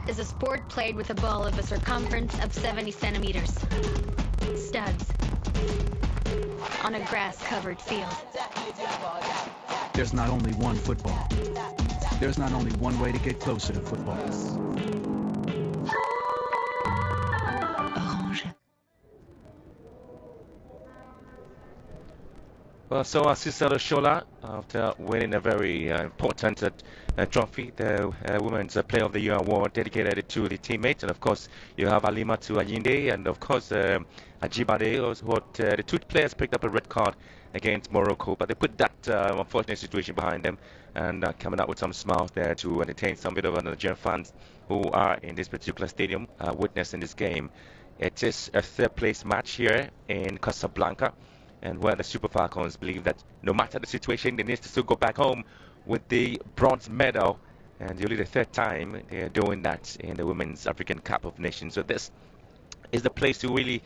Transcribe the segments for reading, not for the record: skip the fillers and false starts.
is a sport played with a ball of a circumference of 70 centimeters. Studs. On a grass-covered field. There's not only one football. There's not only one way to get closer to football. Orange. Well, so Cicero Shola, after winning a very important trophy, the Women's Player of the Year award dedicated to the teammates, and of course you have Alimatu Ayinde and of course Ajibade, the two players picked up a red card against Morocco, but they put that unfortunate situation behind them and coming out with some smiles there to entertain some bit of Nigerian fans who are in this particular stadium witnessing this game. It is a third place match here in Casablanca, and where the Super Falcons believe that no matter the situation, they need to still go back home with the bronze medal. And only the third time they are doing that in the Women's African Cup of Nations. So this is the place to really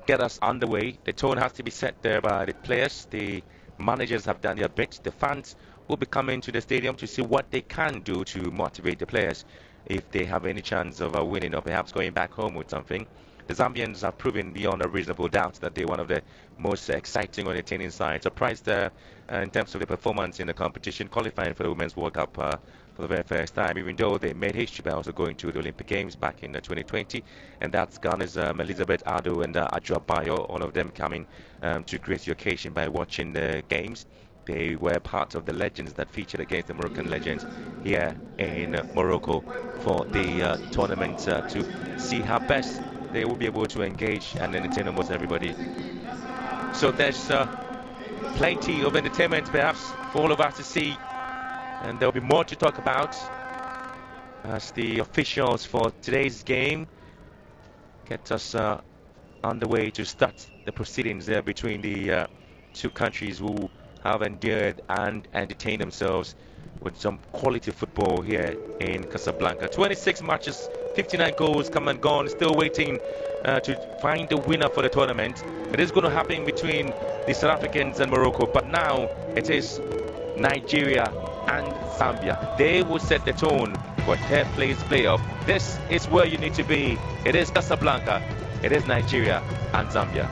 get us underway. The tone has to be set there by the players. The managers have done their bit. The fans will be coming to the stadium to see what they can do to motivate the players if they have any chance of winning or perhaps going back home with something. The Zambians have proven beyond a reasonable doubt that they're one of the most exciting or entertaining sides. Surprised in terms of the performance in the competition, qualifying for the Women's World Cup for the very first time, even though they made history by also going to the Olympic Games back in 2020. And that's Ghana's Elizabeth Ado and Adjo Bayo, all of them coming to grace the occasion by watching the games. They were part of the legends that featured against the Moroccan legends here in Morocco for the tournament to see how best they will be able to engage and entertain almost everybody. So there's plenty of entertainment perhaps for all of us to see, and there'll be more to talk about as the officials for today's game get us on the way to start the proceedings there between the two countries who have endured and entertained themselves with some quality football here in Casablanca. 26 matches, 59 goals come and gone, still waiting to find the winner for the tournament. It is going to happen between the South Africans and Morocco, but now it is Nigeria and Zambia. They will set the tone for third place playoff. This is where you need to be. It is Casablanca, it is Nigeria and Zambia.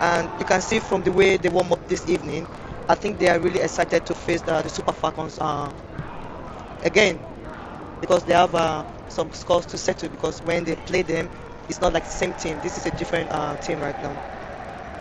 And you can see from the way they warm up this evening, I think they are really excited to face the Super Falcons again, because they have some scores to settle, because when they play them, it's not like the same team. This is a different team right now.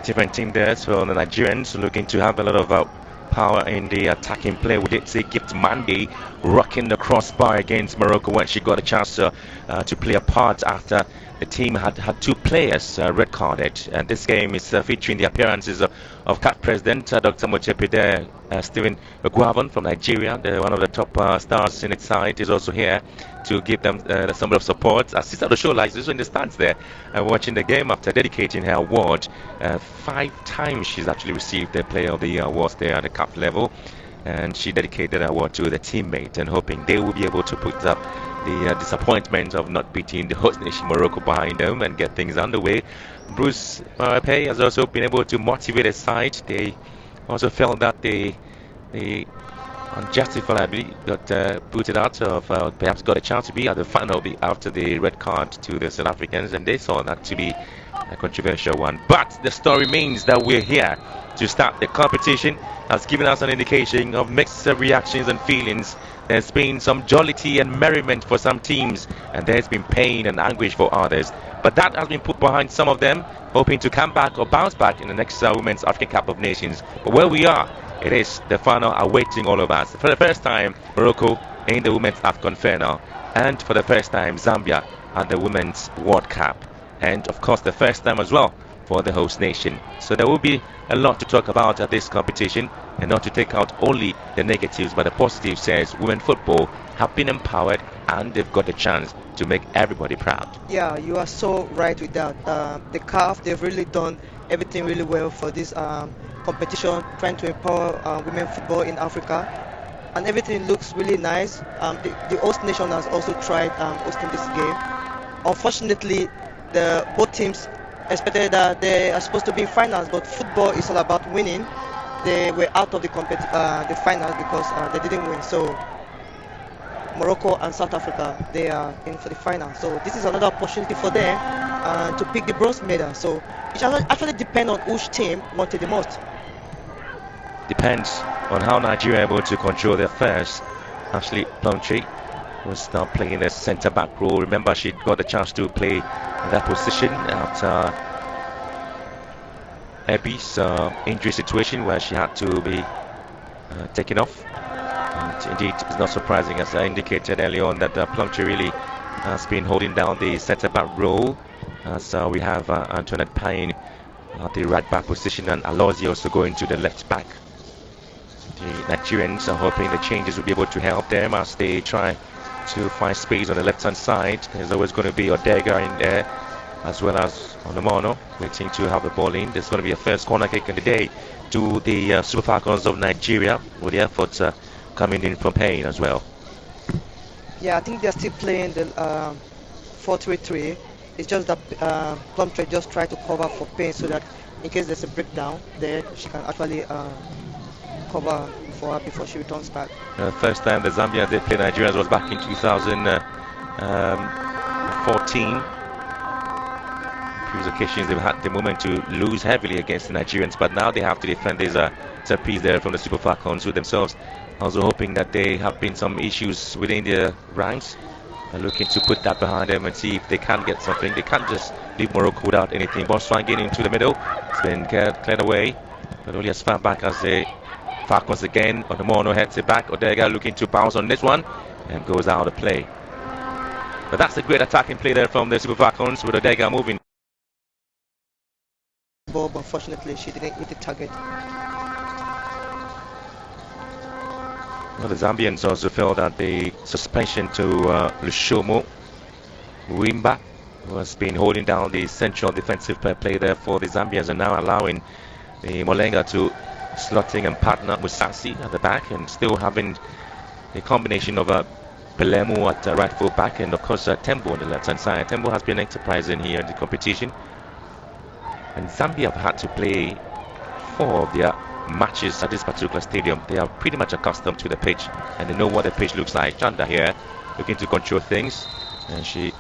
Different team there, so the Nigerians looking to have a lot of power in the attacking play. We did see Gift Monday rocking the crossbar against Morocco when she got a chance to play a part after the team had two players red carded. And this game is featuring the appearances of CAF President Dr. Mochepe there. Stephen Guavon from Nigeria, one of the top stars in its side, is also here to give them some of support. Sister Oshola is also in the stands there watching the game after dedicating her award. 5 times she's actually received the Player of the Year awards there at the CAF level, and she dedicated her award to the teammate and hoping they will be able to put up the disappointment of not beating the host nation Morocco behind them and get things underway. Bruce Marape has also been able to motivate his side. They also felt that they unjustifiably got booted out of, perhaps got a chance to be at the final after the red card to the South Africans, and they saw that to be a controversial one. But the story remains that we're here to start the competition. Has given us an indication of mixed reactions and feelings. There's been some jollity and merriment for some teams, and there's been pain and anguish for others. But that has been put behind some of them, hoping to come back or bounce back in the next Women's African Cup of Nations. But where we are, it is the final awaiting all of us. For the first time, Morocco in the Women's Afcon final, and for the first time, Zambia at the Women's World Cup, and of course the first time as well for the host nation. So there will be a lot to talk about at this competition, and not to take out only the negatives, but the positive says women football have been empowered and they've got a chance to make everybody proud. Yeah, you are so right with that. The CAF, they've really done everything really well for this competition, trying to empower women football in Africa, and everything looks really nice. The host nation has also tried hosting this game. Unfortunately, both teams expected that they are supposed to be in finals, but football is all about winning. They were out of the finals because they didn't win. So Morocco and South Africa, they are in for the final. So this is another opportunity for them to pick the bronze medal. So it actually depends on which team wanted the most. Depends on how Nigeria are able to control their affairs. Ashley Plumtree was now playing the centre back role. Remember, she got the chance to play that position after Abby's injury situation where she had to be taken off. And indeed, it's not surprising, as I indicated earlier on, that Plumtree really has been holding down the centre back role, as we have Antoinette Payne at the right back position and Alozi also going to the left back. The Nigerians are hoping the changes will be able to help them as they try to find space on the left hand side. There's always going to be Odega in there, as well as Onomono waiting to have the ball in. There's going to be a first corner kick in the day to the Super Falcons of Nigeria, with the efforts coming in from Payne as well. Yeah, I think they're still playing the 4-3-3. It's just that Plumtree just try to cover for Payne so that in case there's a breakdown there, she can actually cover for her before she returns back. The first time the Zambia did play Nigeria was back in 2014. Previous occasions they've had the moment to lose heavily against the Nigerians, but now they have to defend this set piece there from the Super Falcons, who themselves also hoping that they have been some issues within their ranks. They're looking to put that behind them and see if they can get something. They can't just leave Morocco without anything. Bosman getting into the middle. It's been cleared away, but only as far back as the Falcons again. Onomono heads it back. Odega looking to bounce on this one and goes out of play. But that's a great attacking play there from the Super Falcons, with Odega moving. But unfortunately, she didn't hit the target. Well, the Zambians also felt that the suspension to Lushomo Wimba, who has been holding down the central defensive play there for the Zambians, and now allowing the Molenga to slotting and partner with Sassi at the back, and still having a combination of Belemu at right full back, and of course Tembo on the left hand side. Tembo has been enterprising here in the competition, and Zambia have had to play 4 of their matches at this particular stadium. They are pretty much accustomed to the pitch, and they know what the pitch looks like. Chanda here looking to control things, and she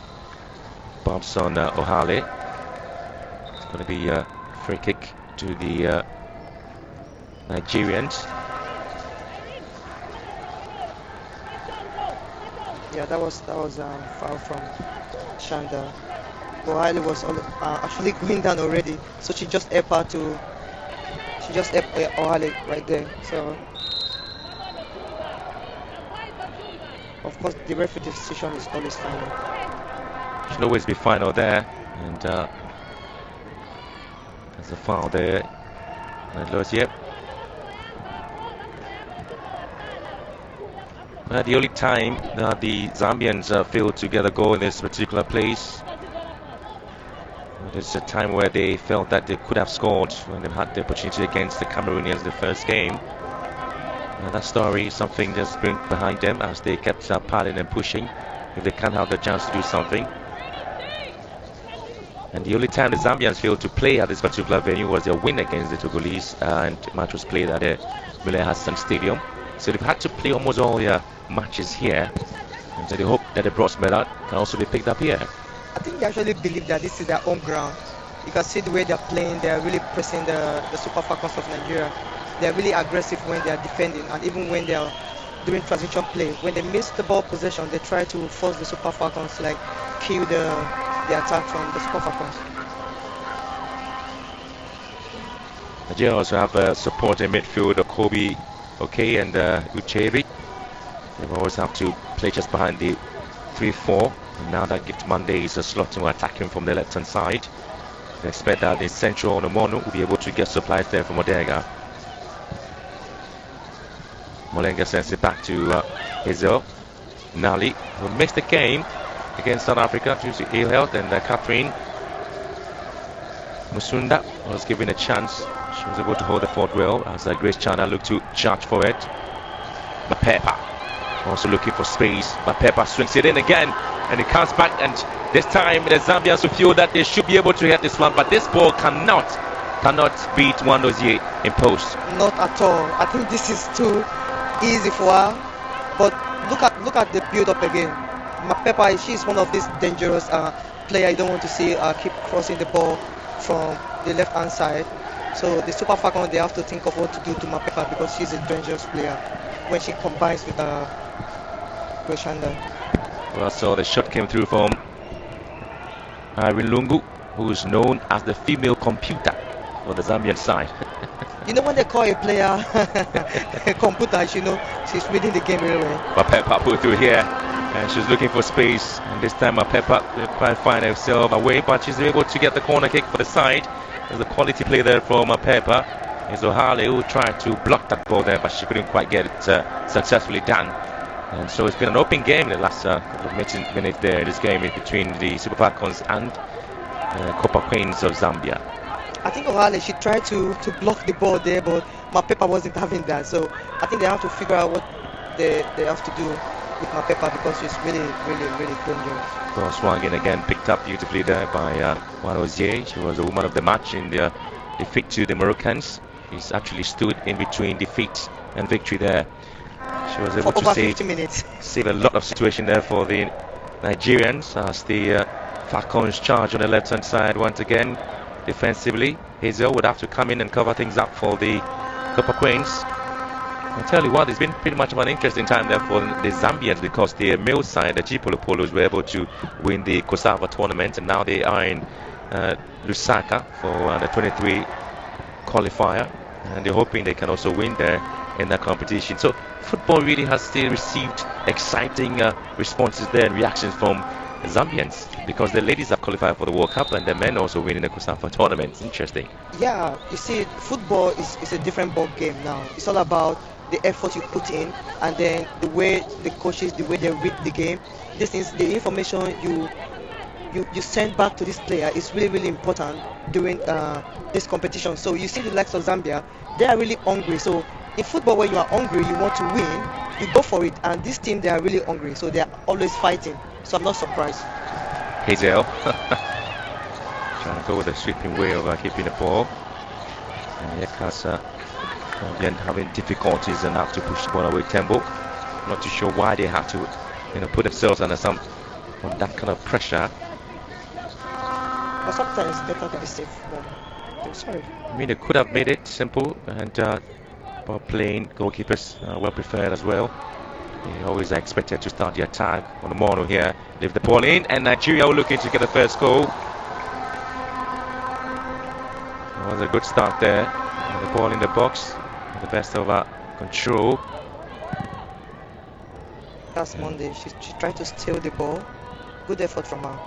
bumps on Ohale. It's going to be a free kick to the Nigerians. Yeah, that was foul from Shanda. Ohale was actually going down already, so she just helped Ohale right there. So of course the referee decision is always final. Should always be final there, and there's a foul there. And Losier. The only time the Zambians failed to get a goal in this particular place, there's a time where they felt that they could have scored when they had the opportunity against the Cameroonians the first game. That story is something that's been behind them as they kept paddling and pushing if they can't have the chance to do something. And the only time the Zambians failed to play at this particular venue was their win against the Togolese, and the match was played at the Mule Hassan Stadium. So they've had to play almost all their matches here, and so they hope that the bronze medal can also be picked up here. I think they actually believe that this is their home ground. You can see the way they're playing. They're really pressing the Super Falcons of Nigeria. They're really aggressive when they're defending, and even when they're doing transition play. When they miss the ball possession, they try to force the Super Falcons, like kill the attack from the Super Falcons. Nigeria also have support in midfield, Okobi, okay, and Uchevi. They always have to play just behind the 3-4. And now that gives Mondays a slot to attacking from the left-hand side. They expect that the central Onomonu will be able to get supplies there from Odega. Molenga sends it back to Hazel. Nali, who missed the game against South Africa due to ill health, and Catherine Musunda was given a chance. She was able to hold the fort well as Grace Chana looked to charge for it. Mapepa also looking for space. Mapepa swings it in again, and it comes back, and this time the Zambians will feel that they should be able to hit this one, but this ball cannot beat Wandozie in post. Not at all. I think this is too easy for her. But look at the build-up again. Mapepa, she's one of these dangerous players. You don't want to see keep crossing the ball from the left-hand side. So the Super Falcons, they have to think of what to do to Mapepa because she's a dangerous player when she combines with Shanda. Well, so the shot came through from Irene Lungu, who is known as the female computer for the Zambian side. You know when they call a player a computer, you know she's reading the game really well. Mapepa put through here, and she's looking for space. And this time Mapepa can't find herself away, but she's able to get the corner kick for the side. There's a quality play there from Mapepa. It's Ohale who tried to block that ball there, but she couldn't quite get it successfully done. And so it's been an open game in the last couple of minutes there. This game is between the Super Falcons and Copper Queens of Zambia. I think Ohale, she tried to block the ball there, but Mapepa wasn't having that. So I think they have to figure out what they have to do with Mapepa because she's really dangerous. Well, swung in again, picked up beautifully there by Wandozie. She was the woman of the match in the defeat to the Moroccans. She's actually stood in between defeat and victory there. She was able to save a lot of situation there for the Nigerians as the Falcons charge on the left-hand side once again defensively. Hazel would have to come in and cover things up for the Copper Queens. I'll tell you what, it's been pretty much of an interesting time there for the Zambians because the male side, the Chipolo Polos, were able to win the Kosava tournament, and now they are in Lusaka for the 23 qualifier, and they're hoping they can also win there in that competition. So football really has still received exciting responses there and reactions from Zambians because the ladies have qualified for the World Cup and the men also winning the Kosava tournament. Interesting. Yeah, you see, football is a different ball game now. It's all about the effort you put in, and then the way the coaches, the way they read the game. This is the information you send back to this player is really important during this competition. So you see the likes of Zambia, they are really hungry. So in football, when you are hungry, you want to win, you go for it. And this team, they are really hungry, so they are always fighting. So I'm not surprised. Hazel trying to go with a sweeping way of keeping the ball. And Yakasa again having difficulties and have to push the ball away tempo. Not too sure why they have to, put themselves under that kind of pressure. But sometimes it's better to be safe than Sorry. I mean, they could have made it simple and ball playing goalkeepers well prepared as well. They always are expected to start the attack on the mono here. Leave the ball in, and Nigeria were looking to get the first goal. It was a good start there. The ball in the box, the best of control. Last Monday, she tried to steal the ball. Good effort from her.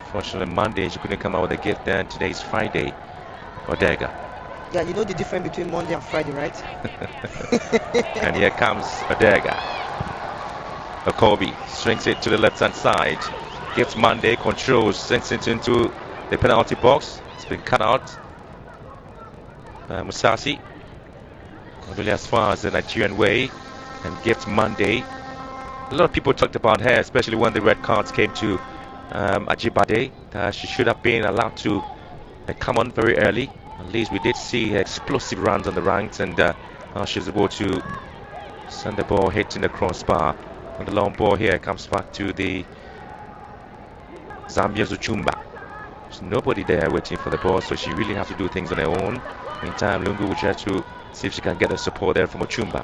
Unfortunately, Monday she couldn't come out with a gift there. Today is Friday. Odega. Yeah, you know the difference between Monday and Friday, right? And here comes Odega. Okobi strings it to the left hand side. Gives Monday control, sends it into the penalty box. It's been cut out. Musasi, not really as far as the Nigerian way, and gives Monday. A lot of people talked about her, especially when the red cards came to Ajibade. She should have been allowed to come on very early. At least we did see explosive runs on the ranks, and she was able to send the ball hitting the crossbar. And the long ball here comes back to the Zambia Zuchumba. There's nobody there waiting for the ball, so she really has to do things on her own. Meantime, Lungu will try to see if she can get the support there from Ochumba.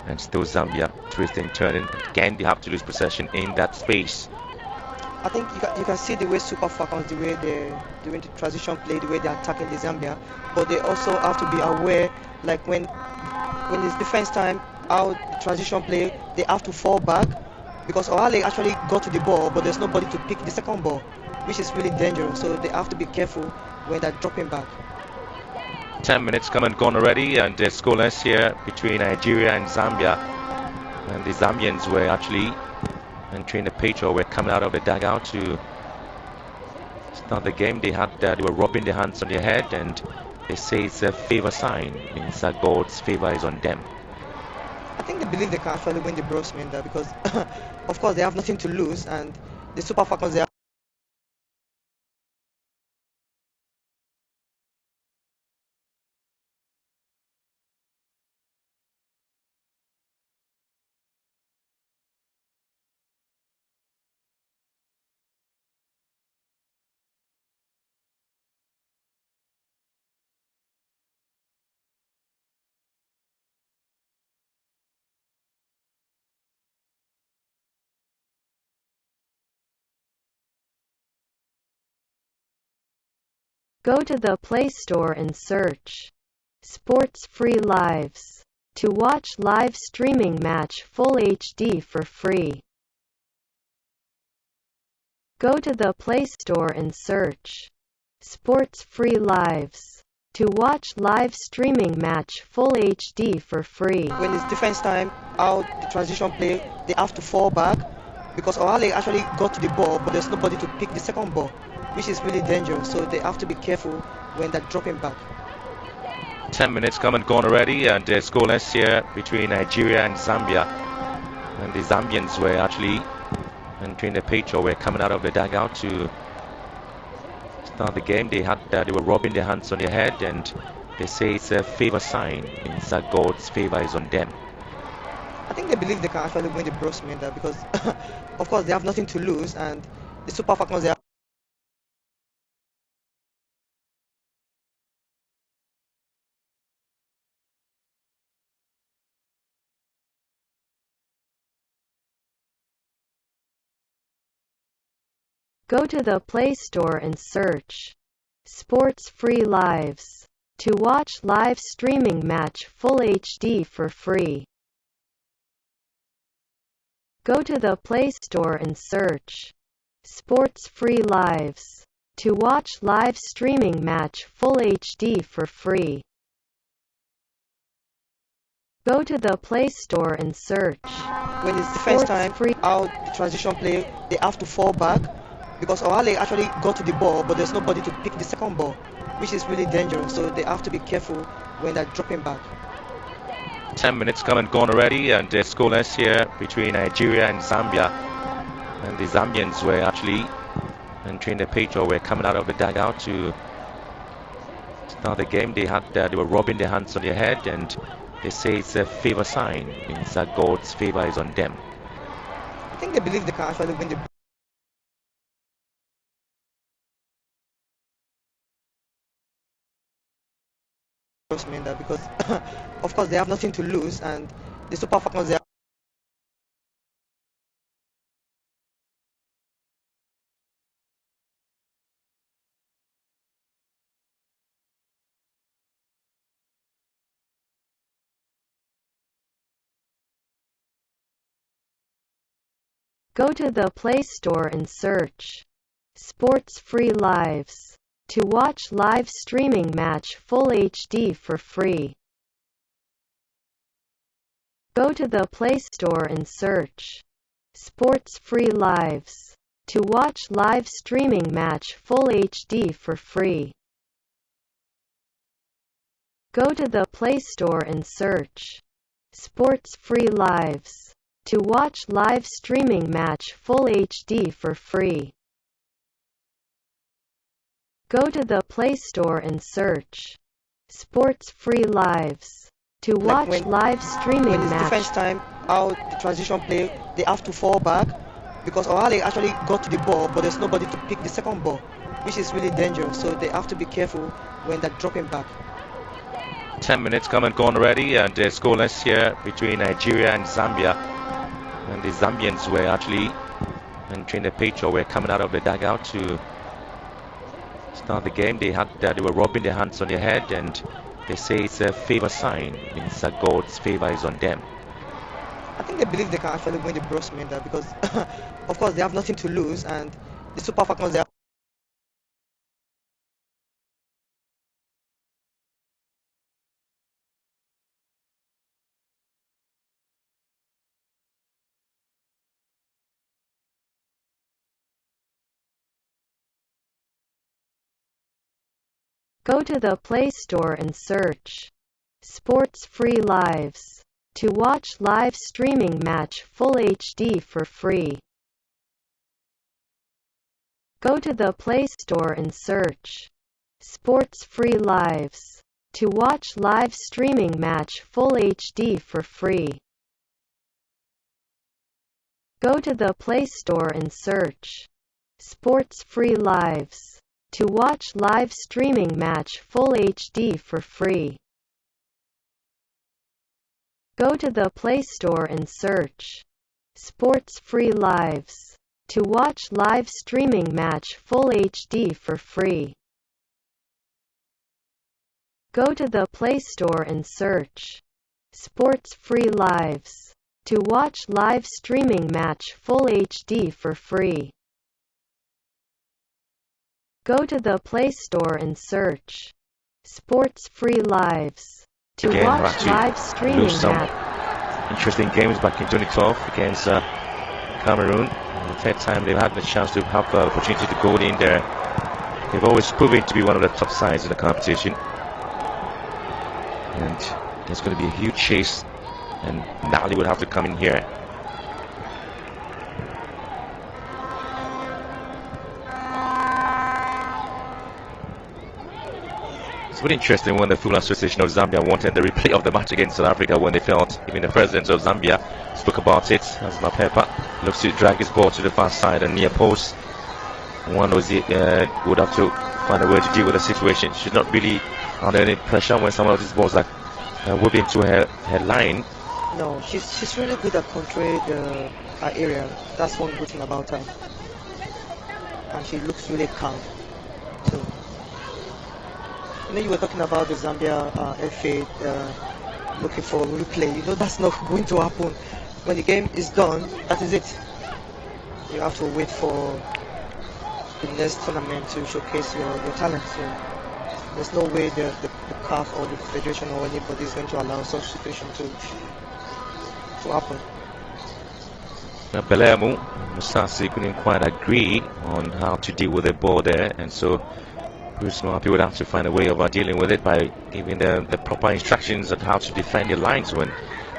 And still Zambia twisting, turning. Again, they have to lose possession in that space. I think you can see the way Super Falcons, the way they're doing the transition play, the way they're attacking the Zambia. But they also have to be aware, like when it's defense time, how the transition play, they have to fall back because Ohale actually got to the ball, but there's nobody to pick the second ball, which is really dangerous. So they have to be careful when they're dropping back. 10 minutes come and gone already, and they're scoreless here between Nigeria and Zambia. And the Zambians were actually entering the pitch, or were coming out of the dugout to start the game. They were rubbing their hands on their head, and they say it's a favor sign. It means that God's favor is on them. I think they believe they can actually win the Brosman there because, of course, they have nothing to lose, and the Super Falcons, they have. Go to the Play Store and search Sports Free Lives to watch live streaming match full HD for free. Go to the Play Store and search Sports Free Lives to watch live streaming match full HD for free. When it's defense time, how the transition play, they have to fall back because Ohale actually got to the ball, but there's nobody to pick the second ball, which is really dangerous. So they have to be careful when they're dropping back. 10 minutes come and gone already, and they're scoreless here between Nigeria and Zambia. And the Zambians were actually entering the pitch, or were coming out of the dugout to start the game. They were rubbing their hands on their head, and they say it's a favor sign. It means that God's favor is on them. I think they believe they can actually win the Brosman there because, of course, they have nothing to lose, and the Super Falcons, they have. Go to the Play Store and search Sports Free Lives to watch live streaming match full HD for free. Go to the Play Store and search Sports Free Lives to watch live streaming match full HD for free. Go to the Play Store and search When it's defense Sports time, Free. how the transition play, they have to fall back because Ohale actually got to the ball, but there's nobody to pick the second ball, which is really dangerous. So they have to be careful when they're dropping back. 10 minutes come and gone already, and they're scoreless here between Nigeria and Zambia. And the Zambians were actually entering the pitch, or were coming out of the dugout to start the game. They were rubbing their hands on their head, and they say it's a favor sign. It means that God's favor is on them. I think they believe they can actually win the mean that because, of course, they have nothing to lose, and the Super Falcons, they Go to the Play Store and search Sports Free Lives to watch live streaming match full HD for free. Go to the Play Store and search Sports Free Lives to watch live streaming match full HD for free. Go to the Play Store and search Sports Free Lives to watch live streaming match full HD for free. Go to the Play Store and search Sports Free Lives to watch live streaming when it's match. defense time, how the transition play, they have to fall back because Ohale actually got to the ball, but there's nobody to pick the second ball, which is really dangerous. So they have to be careful when they're dropping back. 10 minutes come and gone already, and scoreless here between Nigeria and Zambia. And the Zambians were actually entering the pitch, or were coming out of the dugout to start the game. They were rubbing their hands on their head, and they say it's a favor sign. It means that God's favor is on them. I think they believe they can actually win the bronze medal because, of course, they have nothing to lose, and the Super Falcons, they have Go to the Play Store and search Sports Free Lives to watch live streaming match full HD for free. Go to the Play Store and search Sports Free Lives to watch live streaming match full HD for free. Go to the Play Store and search Sports Free Lives to watch live streaming match full HD for free. Go to the Play Store and search Sports Free Lives to watch live streaming match full HD for free. Go to the Play Store and search Sports Free Lives to watch live streaming match full HD for free. Go to the Play Store and search Sports Free Lives to watch live streaming match. Interesting games back in 2012 against Cameroon. The third time they've had the chance to have the opportunity to go in there. They've always proven to be one of the top sides in the competition. And there's going to be a huge chase, and Mali would have to come in here. It's very interesting when the Football Association of Zambia wanted the replay of the match against South Africa when they felt, even the president of Zambia spoke about it, as Mapepa looks to drag his ball to the far side and near post. One was would have to find a way to deal with the situation. She's not really under any pressure when some of these balls are whipped into her line. no, she's really good at controlling her area. That's one good thing about her, and she looks really calm. So, you were talking about the Zambia FA looking for replay. That's not going to happen. When the game is done, that is it. You have to wait for the next tournament to showcase your talent. So there's no way the CAF or the federation or anybody is going to allow such situation to happen. Belemu Musasi couldn't quite agree on how to deal with the ball there, and so Bruce Moapi would have to find a way of dealing with it by giving the proper instructions on how to defend the lines when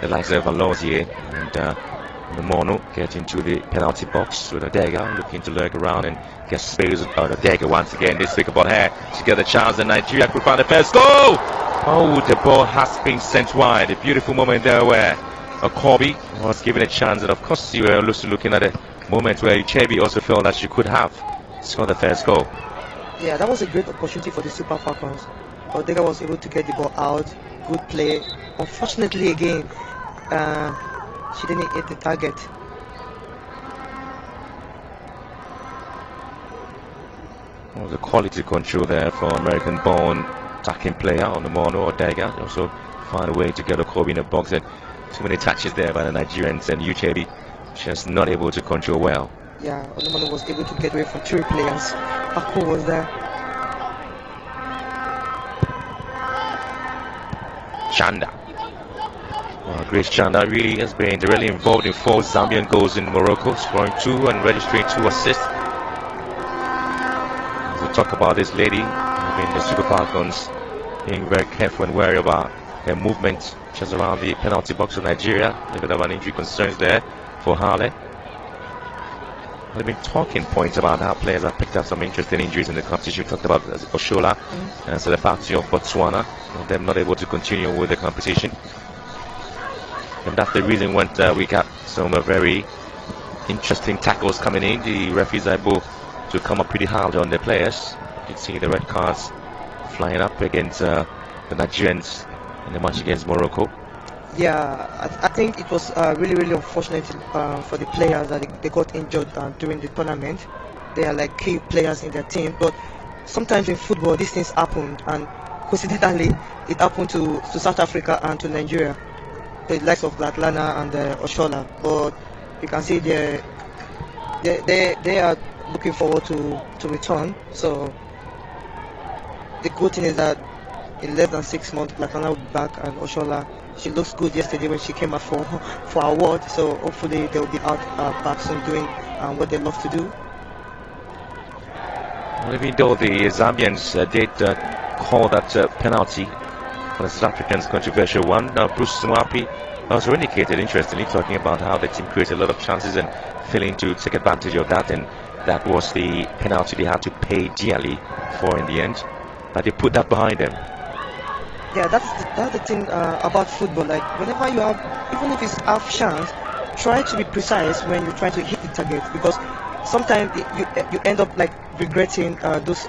the likes of Alozie and Mono get into the penalty box with Odega looking to lurk around and get space on Odega once again. They speak about her to get the chance, and Nigeria could find the first goal. Oh, the ball has been sent wide. A beautiful moment there where Kobe was given a chance, and of course you were also looking at a moment where Uchebi also felt that she could have scored the first goal. Yeah, that was a great opportunity for the Super Falcons. Odega was able to get the ball out. Good play. Unfortunately, again, uh, she didn't hit the target. Well, the quality control there for American-born attacking player on the Mono Odega. Also find a way to get a Kobe in the box, and too many touches there by the Nigerians, and UKB just not able to control well. Yeah, Onomano was able to get away from 3 players. Paco was there. Chanda. Well, Grace Chanda really has been really involved in 4 Zambian goals in Morocco, scoring 2 and registering 2 assists. As we talk about this lady, the Super Falcons being very careful and wary about her movement just around the penalty box of Nigeria. A little bit of an injury concerns there for Harley. We've been talking points about how players have picked up some interesting injuries in the competition. We talked about Oshola and Selepati of Botswana, them not able to continue with the competition. And that's the reason when we got some very interesting tackles coming in. The referees are able to come up pretty hard on the players. You can see the red cards flying up against the Nigerians in the match against Morocco. Yeah, I think it was really unfortunate for the players that they got injured during the tournament. They are like key players in their team, but sometimes in football these things happen, and coincidentally it happened to South Africa and to Nigeria, the likes of Latlana and Oshola. But you can see they are looking forward to return. So the good thing is that in less than 6 months, Latlana will be back, and Oshola, she looks good yesterday when she came out for award. So hopefully they will be out back soon doing what they love to do. Well, even though the Zambians did call that penalty for the South Africans controversial one, Bruce Sumapi also indicated, interestingly, talking about how the team created a lot of chances and failing to take advantage of that, and that was the penalty they had to pay dearly for in the end. But they put that behind them. Yeah, that's the thing about football. Like whenever you have, even if it's half chance, try to be precise when you're trying to hit the target, because sometimes you end up like regretting those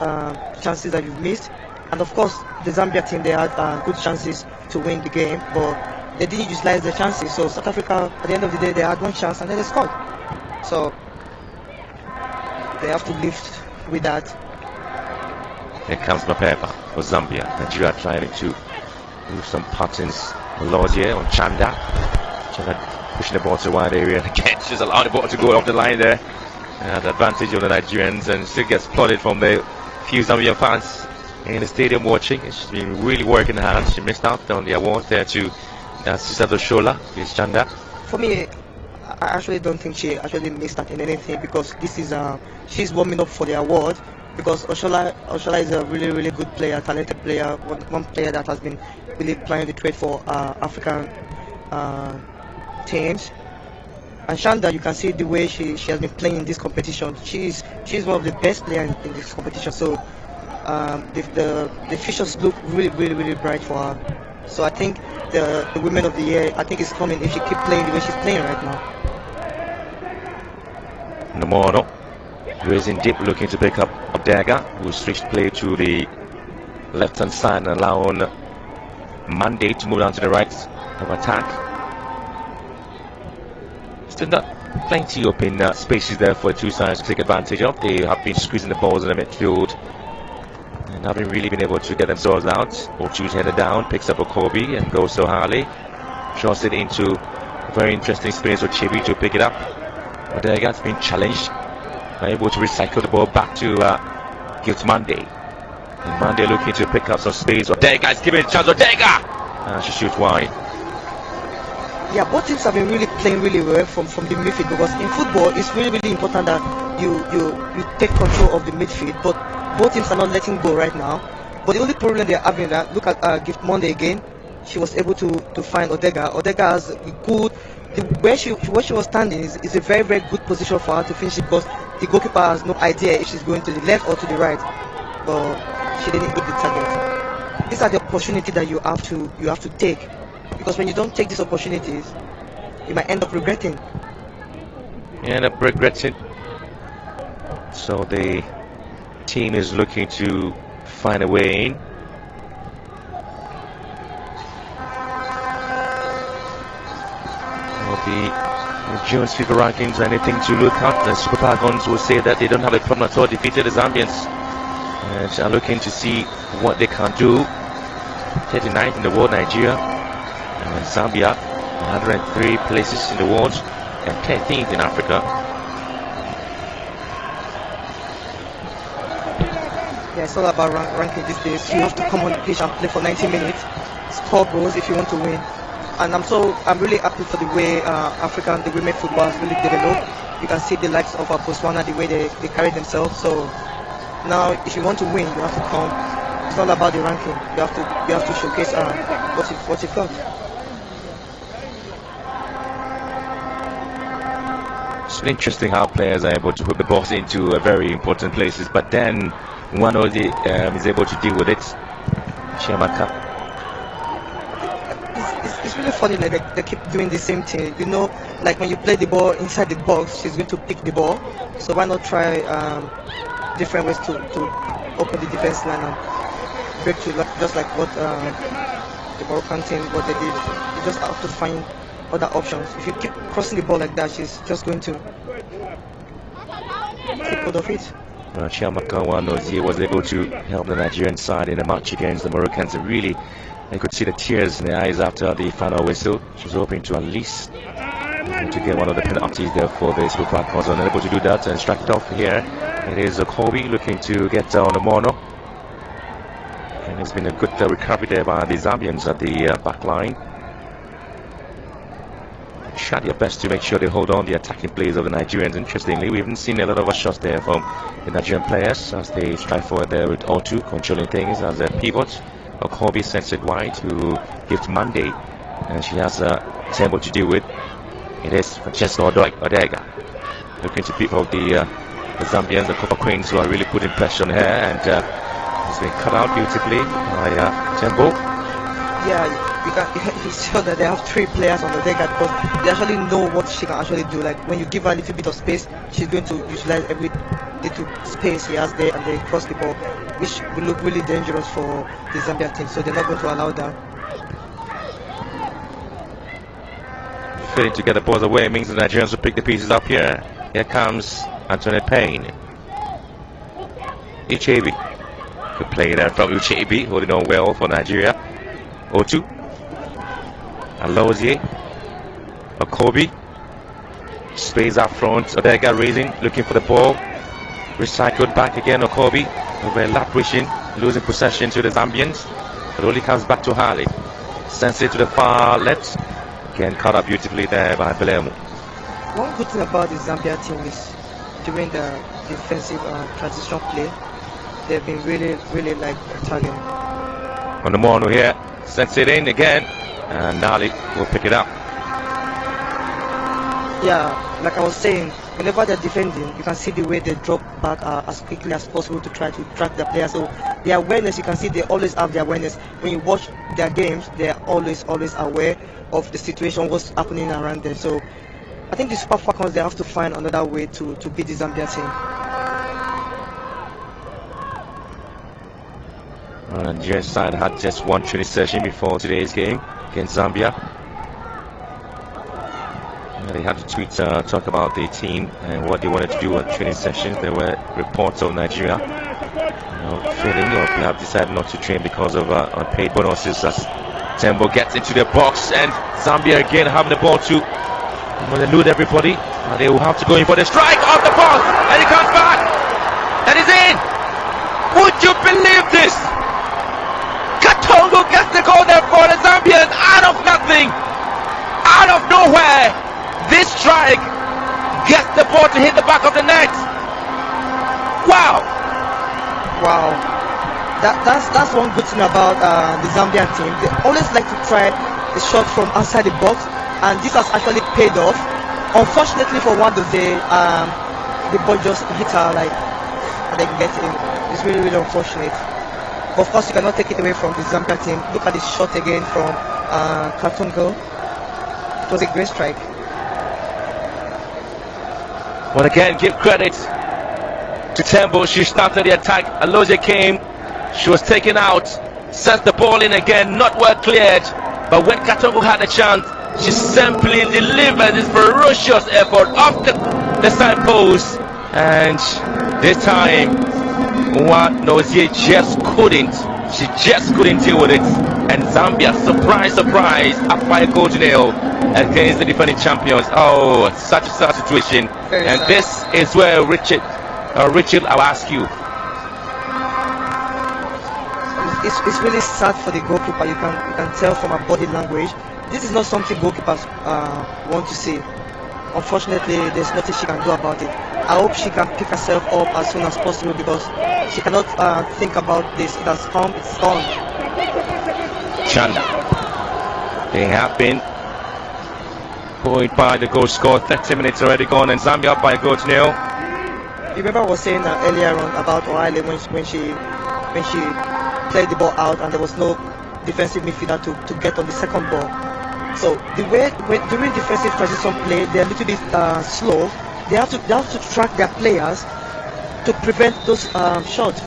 chances that you've missed. And of course, the Zambia team, they had good chances to win the game, but they didn't utilize their chances. So South Africa, at the end of the day, they had 1 chance and then they scored. So they have to live with that. Here comes Mapepa for Zambia. Nigeria trying to move some patterns. Lord here on Chanda. Chanda pushing the ball to the wide area. Again, she's allowed the ball to go off the line there. The advantage of the Nigerians, and still gets applauded from the few Zambian fans in the stadium watching. She's been really working hard. She missed out on the award there to Sisato Shola, is Chanda. For me, I actually don't think she actually missed out in anything, because this is she's warming up for the award. Because Oshola is a really good player, talented player, one player that has been really playing the trade for African teams. And Shanda, you can see the way she has been playing in this competition. She's one of the best players in this competition. So the futures look really bright for her. So I think the Women of the Year, I think, is coming if she keeps playing the way she's playing right now. Namoro raising deep, looking to pick up Odega, who switched play to the left-hand side and allowing Monday to move down to the right of attack. Still not plenty open spaces there for the two sides to take advantage of. They have been squeezing the balls in the midfield and haven't really been able to get themselves out. Ochu's headed down, picks up Okobi and goes to Harley. Shots it into a very interesting space for Chibi to pick it up. Odega's been challenged, able to recycle the ball back to Gilt Monday. And Monday looking to pick up some space. Odega's giving a chance. Odega! And she shoots wide. Yeah, both teams have been really playing really well from the midfield, because in football it's really important that you take control of the midfield, but both teams are not letting go right now. But the only problem they're having, that look at Gift Monday again, she was able to find Odega. Odega has a good, where she was standing is a very good position for her to finish it, because the goalkeeper has no idea if she's going to the left or to the right, but she didn't hit the target. These are the opportunity that you have to take, because when you don't take these opportunities, you might end up regretting. You end up regretting. So the team is looking to find a way in. Nigerians FIFA rankings, anything to look at. The Super Falcons will say that they don't have a problem at all, defeated the Zambians. And are looking to see what they can do. 39th in the world, Nigeria. And Zambia, 103 places in the world. And 13th in Africa. Yeah, it's all about ranking these days. You have to come on the pitch and play for 90 minutes, score goals if you want to win. And I'm really happy for the way African, the women football has really developed. You can see the likes of Botswana, the way they carry themselves. So now, if you want to win, you have to come. It's all about the ranking. You have to showcase what you got. It's been interesting how players are able to put the balls into very important places, but then one of the is able to deal with it. Chiamaka. It's really funny that they keep doing the same thing. You know, like when you play the ball inside the box, she's going to pick the ball. So why not try different ways to open the defense line and break through, just like what the Moroccan team, what they did. You just have to find other options. If you keep crossing the ball like that, she's just going to keep hold of it. Chiamaka was able to help the Nigerian side in the match against the Moroccans. Really, you could see the tears in the eyes after the final whistle. She was hoping to at least to get one of the penalties there for the Super Falcons. Unable to do that and strike it off here. It is Kobe looking to get on the mono. And it's been a good recovery there by the Zambians at the back line. Try their best to make sure they hold on the attacking plays of the Nigerians. Interestingly, we haven't seen a lot of shots there from the Nigerian players as they strike forward there with O2 controlling things as a pivot. Kobe sends it wide to give Monday, and she has Tembo to deal with. It is Francesca Odega looking to beat out the Zambians, the Copper Queens, who are really putting pressure on her, and it's been cut out beautifully by Tembo. Yeah, you see that they have 3 players on the deck because they actually know what she can actually do. Like when you give her a little bit of space, she's going to utilize every little space she has there and then cross the ball, which will look really dangerous for the Zambia team. So they're not going to allow that. Fitting to get the balls away means the Nigerians will pick the pieces up here. Here comes Anthony Payne. Ichebi. Good play there from Ichebi, holding on well for Nigeria. O2. Alozie. Okobi. Space up front. Odega raising, looking for the ball. Recycled back again. Okobi. Over a lap pushing, losing possession to the Zambians. But only comes back to Harley. Sends it to the far left. Again, caught up beautifully there by Belemu. One good thing about the Zambia team is during the defensive transition play, they've been really like attacking. On the mono here, sends it in again, and Nali will pick it up. Yeah, like I was saying, whenever they're defending, you can see the way they drop back as quickly as possible to try to track the player. So their awareness, you can see they always have their awareness. When you watch their games, they're always aware of the situation, what's happening around them. So I think the Super Falcons, they have to find another way to beat the Zambia team. Nigerian side had just one training session before today's game against Zambia. They had to tweet, talk about the team and what they wanted to do at training sessions. There were reports of Nigeria failing or perhaps decided not to train because of unpaid bonuses. As Tembo gets into the box and Zambia again having the ball to elude everybody. They will have to go in for the strike off the ball, and it comes back and is in. Would you believe this? Katongo gets the goal there for the Zambians out of nothing, out of nowhere. This strike gets the ball to hit the back of the net. Wow. That's one good thing about the Zambian team. They always like to try the shot from outside the box, and this has actually paid off. Unfortunately for one of the ball just hit her like and then get in. It's really unfortunate. But of course, you cannot take it away from the Zambia team. Look at the shot again from Katongo. It was a great strike. But again, give credit to Tembo. She started the attack. Alozie came. She was taken out. Sent the ball in again. Not well cleared. But when Katongo had a chance, She simply delivered this ferocious effort off the side post, and this time Nozie just couldn't. She just couldn't deal with it. And Zambia, surprise, surprise, up by a goal to nil against the defending champions. Oh, such a sad situation. And this is where Richard, I'll ask you. It's really sad for the goalkeeper. You can tell from her body language. This is not something goalkeepers want to see. Unfortunately, there's nothing she can do about it. I hope she can pick herself up as soon as possible because she cannot think about this. It has come, it's gone. Chanda. They have been going by the goal score. 30 minutes already gone, and Zambia up by a goal to nil. You remember I was saying earlier on about O'Reilly when she played the ball out and there was no defensive midfielder to get on the second ball. So the way during defensive transition play, they're a little bit slow. They have to track their players to prevent those shots.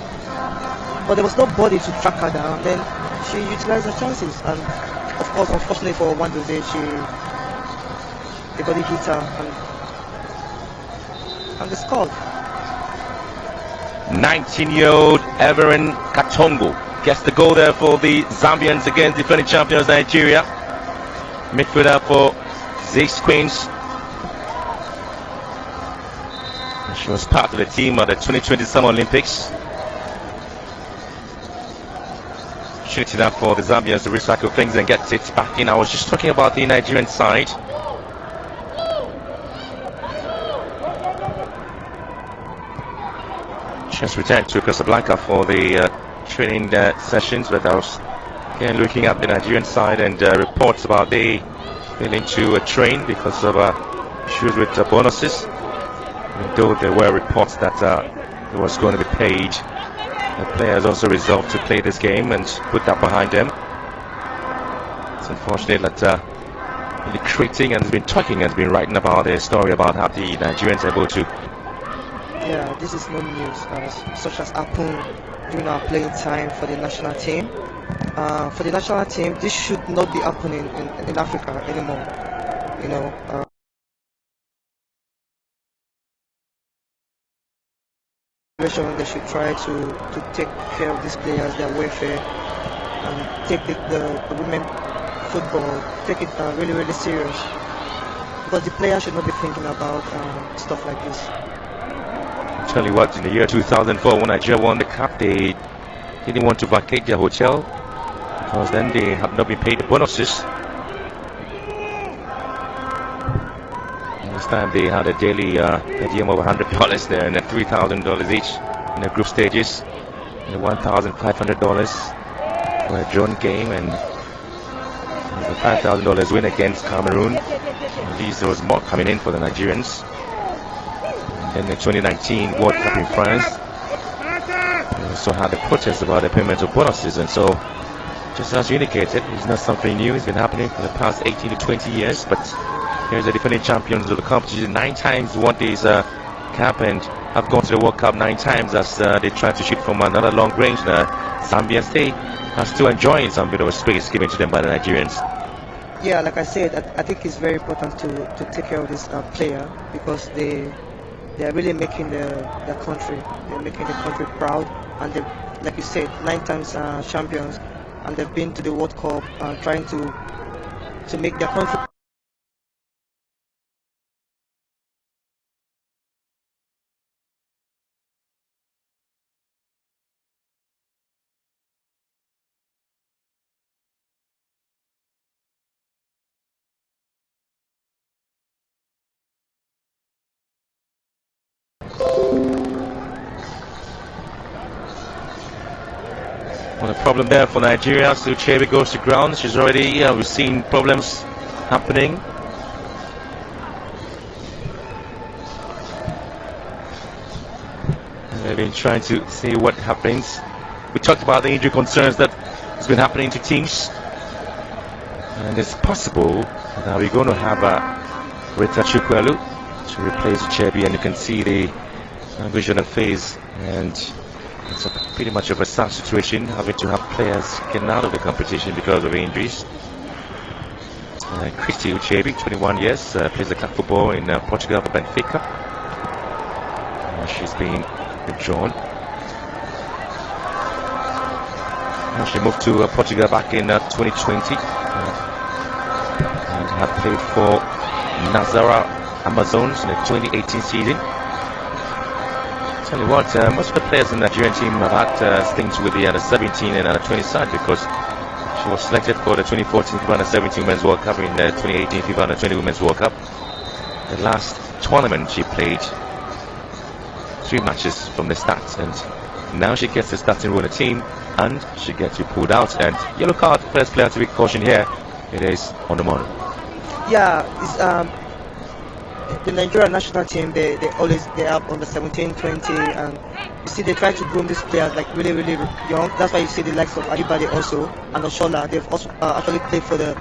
But there was nobody to track her down. Then she utilized her chances, and of course, unfortunately for Wandoze, the body hit her and they scored. 19-year-old Everin Katongo gets the goal there for the Zambians against defending champions Nigeria. Midfielder for Six Queens. She was part of the team at the 2020 Summer Olympics. Shooting up for the Zambians to recycle things and get it back in. I was just talking about the Nigerian side. Just returned to Casablanca for the training sessions, but I was again looking at the Nigerian side and reports about they failing to train because of issues with bonuses. Though there were reports that it was going to be paid, the players also resolved to play this game and put that behind them. It's unfortunate that the creating and has been writing about their story about how the Nigerians are able to. Yeah, this is no news, such as Afcon during our playing time for the national team. For the national team, this should not be happening in Africa anymore. You know. They should try to take care of these players, their welfare, and take the women football, take it really, really serious. Because the players should not be thinking about stuff like this. I'll tell you what, in the year 2004, when Nigeria won the cup, they didn't want to vacate their hotel because then they had not been paid the bonuses. This time they had a daily per diem of $100 there and $3,000 each in the group stages, and $1,500 for a drone game, and the $5,000 win against Cameroon. At least there was more coming in for the Nigerians. And then the 2019 World Cup in France, we also had the protest about the payment of bonuses, and so just as you indicated, it's not something new. It's been happening for the past 18 to 20 years, but here's the defending champions of the competition. 9 times won this cup and have gone to the World Cup 9 times as they try to shoot from another long range. Zambia State are still enjoying some bit of space given to them by the Nigerians. Yeah, like I said, I think it's very important to take care of this player because they are really making the country, they're making the country proud, and they, like you said, 9 times champions, and they've been to the World Cup trying to make their country. Well, the problem there for Nigeria, so Chebe goes to ground. She's already, we've seen problems happening. They've been trying to see what happens. We talked about the injury concerns that has been happening to teams. And it's possible that we're going to have Rita Chukwelu to replace Chebe, and you can see the vision and face, and it's pretty much of a sad situation having to have players getting out of the competition because of injuries. Christy Uchebi, 21 years, plays the club football in Portugal for Benfica. She's been withdrawn. She moved to Portugal back in 2020 and had played for Nazara Amazons in the 2018 season. Tell you what, most of the players in the Nigerian team have had stints with the under-17 and under-20 side, because she was selected for the 2014 FIFA Under-17 Women's World Cup in the 2018 FIFA Under-20 Women's World Cup. The last tournament she played 3 matches from the start, and now she gets the starting role in the team, and she gets you pulled out. And yellow card, first player to be cautioned here. It is on the money. Yeah, it's the Nigerian national team. They have under 17, 20, and you see they try to groom these players like really young. That's why you see the likes of Adibade also and Oshola. They've also actually played for the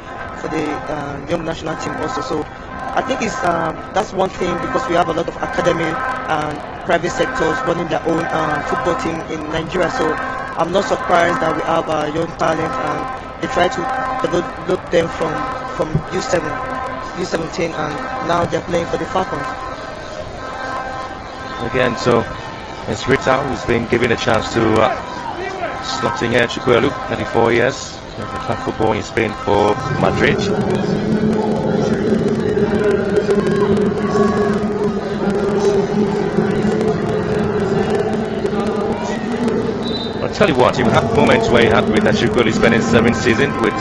young national team also. So I think it's that's one thing, because we have a lot of academy and private sectors running their own football team in Nigeria. So I'm not surprised that we have young talent, and they try to develop them from U7, U17, and now they're playing for the Falcons. Again, so it's Rita who's been given a chance to slot in here. Chukwuelu, 34 years, the club football in Spain for Madrid. I'll tell you what, you have moments where you had with Chukwuelu spending 7 seasons with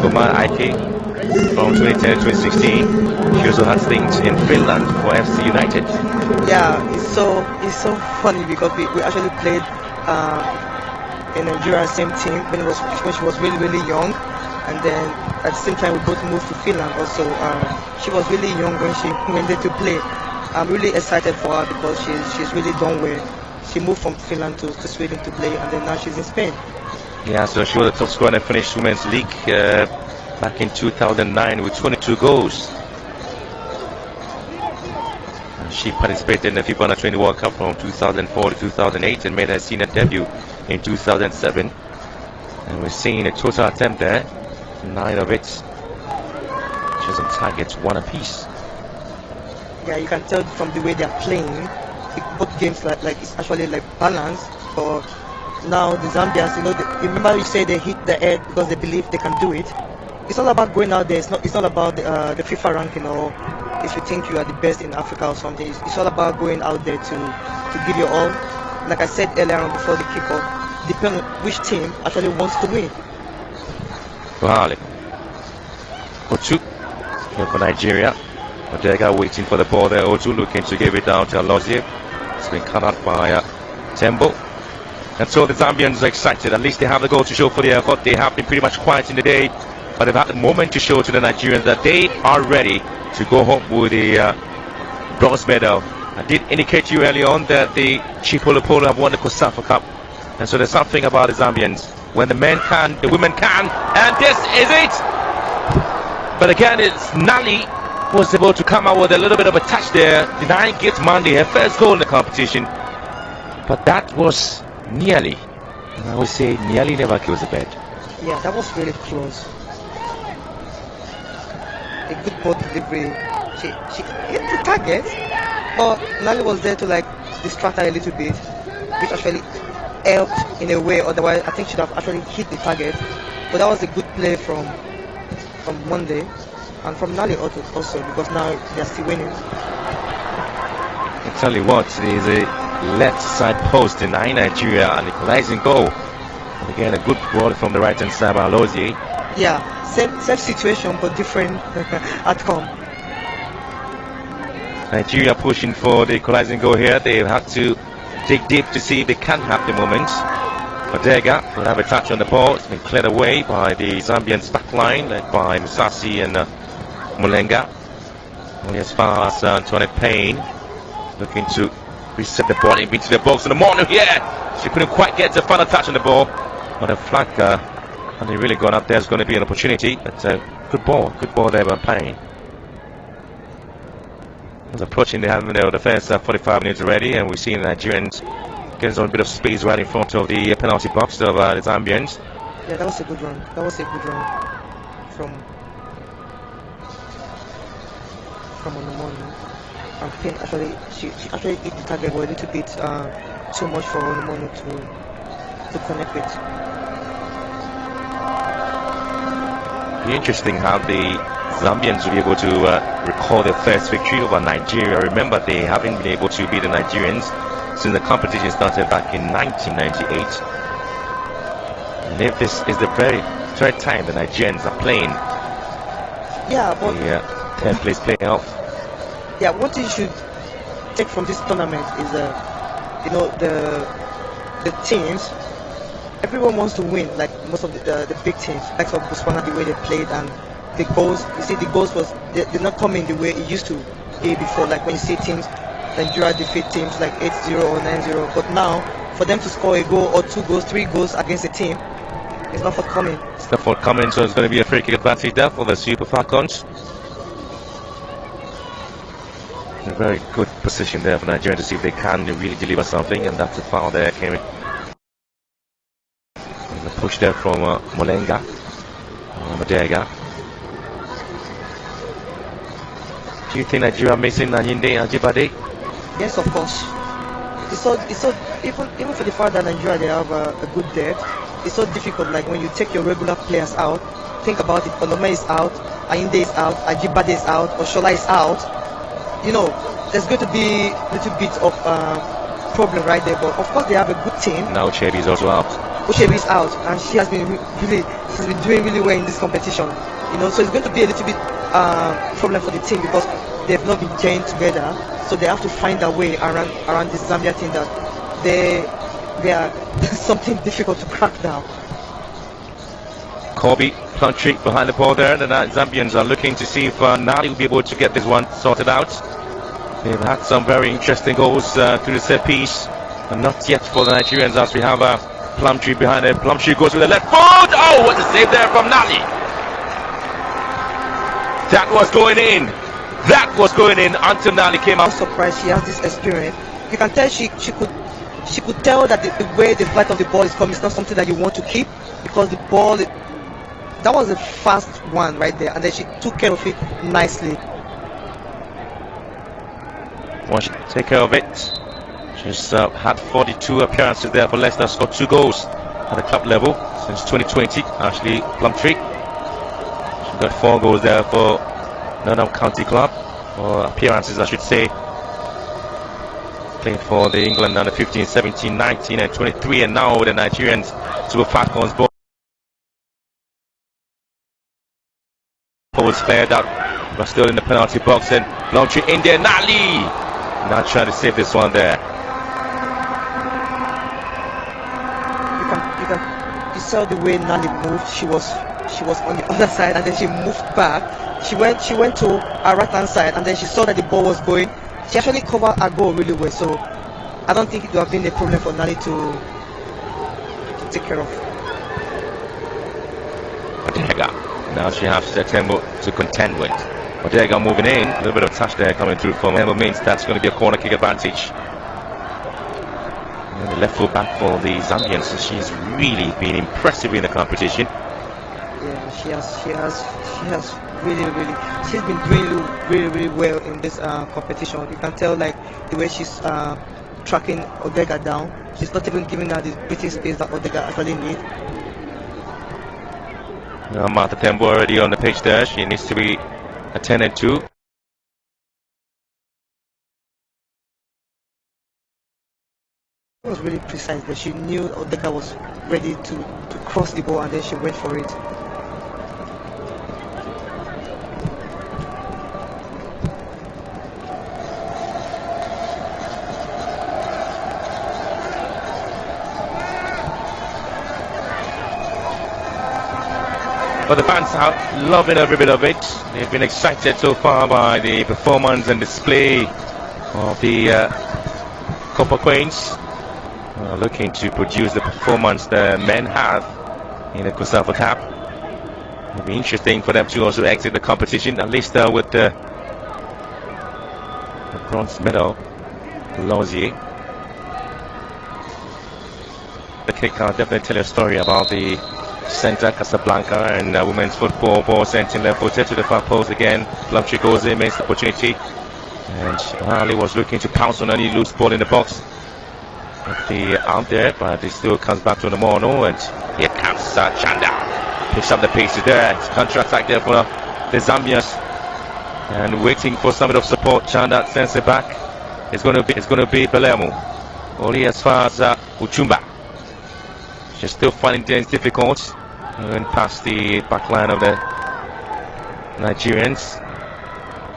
Omar Aike from 2010 to 2016. She also had stints in Finland for FC United. Yeah, it's so funny, because we actually played in Nigeria, same team when she was really young, and then at the same time we both moved to Finland also. She was really young when she went there to play. I'm really excited for her, because she's really done well. She moved from Finland to Sweden to play, and then now she's in Spain. Yeah, so she was a top scorer in the Finnish Women's League back in 2009 with 22 goals. She participated in the FIFA Under-20 World Cup from 2004 to 2008 and made her senior debut in 2007. And we're seeing a total attempt there, 9 of it. She's on target, 1 apiece. Yeah, you can tell from the way they are playing. Both games like it's actually like balanced. But now the Zambians, remember you say they hit the head because they believe they can do it. It's all about going out there. It's not about the FIFA ranking, or if you think you are the best in Africa or something. It's all about going out there to give your all. Like I said earlier on before the kickoff, depends on which team actually wants to win. Wow. Ochu here for Nigeria. Odega waiting for the ball there. Ochu looking to give it down to Alozie. It's been cut out by Tembo. And so the Zambians are excited. At least they have the goal to show for the effort. They have been pretty much quiet in the day, but they've had the moment to show to the Nigerians that they are ready to go home with the bronze medal. I did indicate to you early on that the Chipolopolo have won the Kosafa Cup, and so there's something about the Zambians. When the men can, the women can, and this is it. But again, it's Nali was able to come out with a little bit of a touch there, denying Gates Monday her first goal in the competition. But that was nearly, and I would say nearly never kills the bed. Yeah, that was really close. A good ball delivery. She hit the target, but Nali was there to distract her a little bit, which actually helped in a way. Otherwise, I think she'd have actually hit the target. But that was a good play from Monday and from Nali also, because now they're still winning. I tell you what, there's a left side post denying Nigeria an equalizing goal. And again, a good ball from the right hand side by Alozie. Yeah, same situation but different outcome. Nigeria pushing for the equalizing goal here. They've had to dig deep to see if they can have the moment. Odega will have a touch on the ball. It's been cleared away by the Zambians back line, led by Musasi and Mulenga. Only as far as Antoinette Payne, looking to reset the ball into the box. And the morning here, she couldn't quite get the final touch on the ball. But a flag, and they really gone up there. It's going to be an opportunity. But good ball there by Payne. Was approaching the first 45 minutes already, and we've seen the Nigerians getting on a bit of space right in front of the penalty box of the Zambians. Yeah, that was a good run. From from Onomonu. And Payne actually, she actually hit the target, but a little bit too much for Onomonu to connect with. Be interesting how the Zambians will be able to recall their first victory over Nigeria. Remember, they haven't been able to beat the Nigerians since the competition started back in 1998. And if this is the very third time the Nigerians are playing Yeah, but the 10th place playoff. yeah, what you should take from this tournament is, you know, the teams. Everyone wants to win, like most of the big teams, like for Botswana, the way they played, and the goals. You see, the goals they're not coming the way it used to be before. Like when you see teams, Nigeria defeat teams like 8-0 or 9-0, but now for them to score a goal or 2 goals, 3 goals against a team, it's not forthcoming. It's not forthcoming, so it's going to be a free kick advantage there for the Super Falcons. A very good position there for Nigeria to see if they can really deliver something, and that's a foul there, Kerry. And the push there from Molenga, Madega. Do you think Nigeria missing Anyinde and Ajibade? Yes, of course. It's so even for the fact that Nigeria they have a good depth, it's so difficult. Like when you take your regular players out, think about it. Onome is out, Anyinde is out, Ajibade is out, Oshola is out. You know, there's going to be a little bit of problem right there. But of course they have a good team. Now Chebi is also out. Oshebi is out, and she's been doing really well in this competition. You know, so it's going to be a little bit problem for the team because they've not been joined together. So they have to find a way around this Zambia team that they are something difficult to crack down. Kobe Plumtree behind the ball there, and the Zambians are looking to see if Nali will be able to get this one sorted out. They've had some very interesting goals through the set piece, and not yet for the Nigerians as we have Plumtree behind it. Plumtree goes with the left foot. Oh, what a save there from Nali. That was going in. That was going in until Nali came out. I'm surprised she has this experience. You can tell she could tell that the way the flight of the ball is coming is not something that you want to keep, because the ball, that was a fast one right there, and then she took care of it nicely. Wants to take care of it. She's had 42 appearances there for Leicester, scored 2 goals at the club level since 2020. Ashley Plumtree. She got 4 goals there for Nottingham County Club, or appearances I should say. Played for the England under 15, 17, 19 and 23, and now the Nigerians Super Falcons ball was cleared out, but still in the penalty box, and Plumtree in there. Nali not trying to save this one there. You saw the way Nali moved. She was on the other side, and then she moved back. She went to her right hand side, and then she saw that the ball was going. She actually covered her goal really well. So I don't think it would have been a problem for Nali to take care of. Odega. Now she has September to contend with. Odega moving in. A little bit of touch there coming through from Emma means that's going to be a corner kick advantage. And the left full back for the Zambians. So she's really been impressive in the competition. Yeah, she has she's been doing really well in this competition. You can tell, like, the way she's tracking Odega down. She's not even giving her the breathing space that Odega actually needs. Now Martha Tembo already on the pitch there. She needs to be attended to. She was really precise, but she knew Odega was ready to cross the ball, and then she went for it. But the fans are loving every bit of it. They've been excited so far by the performance and display of the Copper Queens. Looking to produce the performance the men have in the COSAFA Cup. It'll be interesting for them to also exit the competition, at least with the bronze medal. Lozier. The kick can definitely tell a story about the Center Casablanca, and women's football ball sent in left footed to the far post again. Lovetree goes in, makes the opportunity, and Ali was looking to pounce on any loose ball in the box. At the out there, but it still comes back to the Mono, and here comes Chanda. Picks up the pace there. Counter attack there for the Zambians, and waiting for some bit of support. Chanda sends it back. It's going to be Belemo. Only as far as Uchumba. She's still finding things difficult. And past the back line of the Nigerians.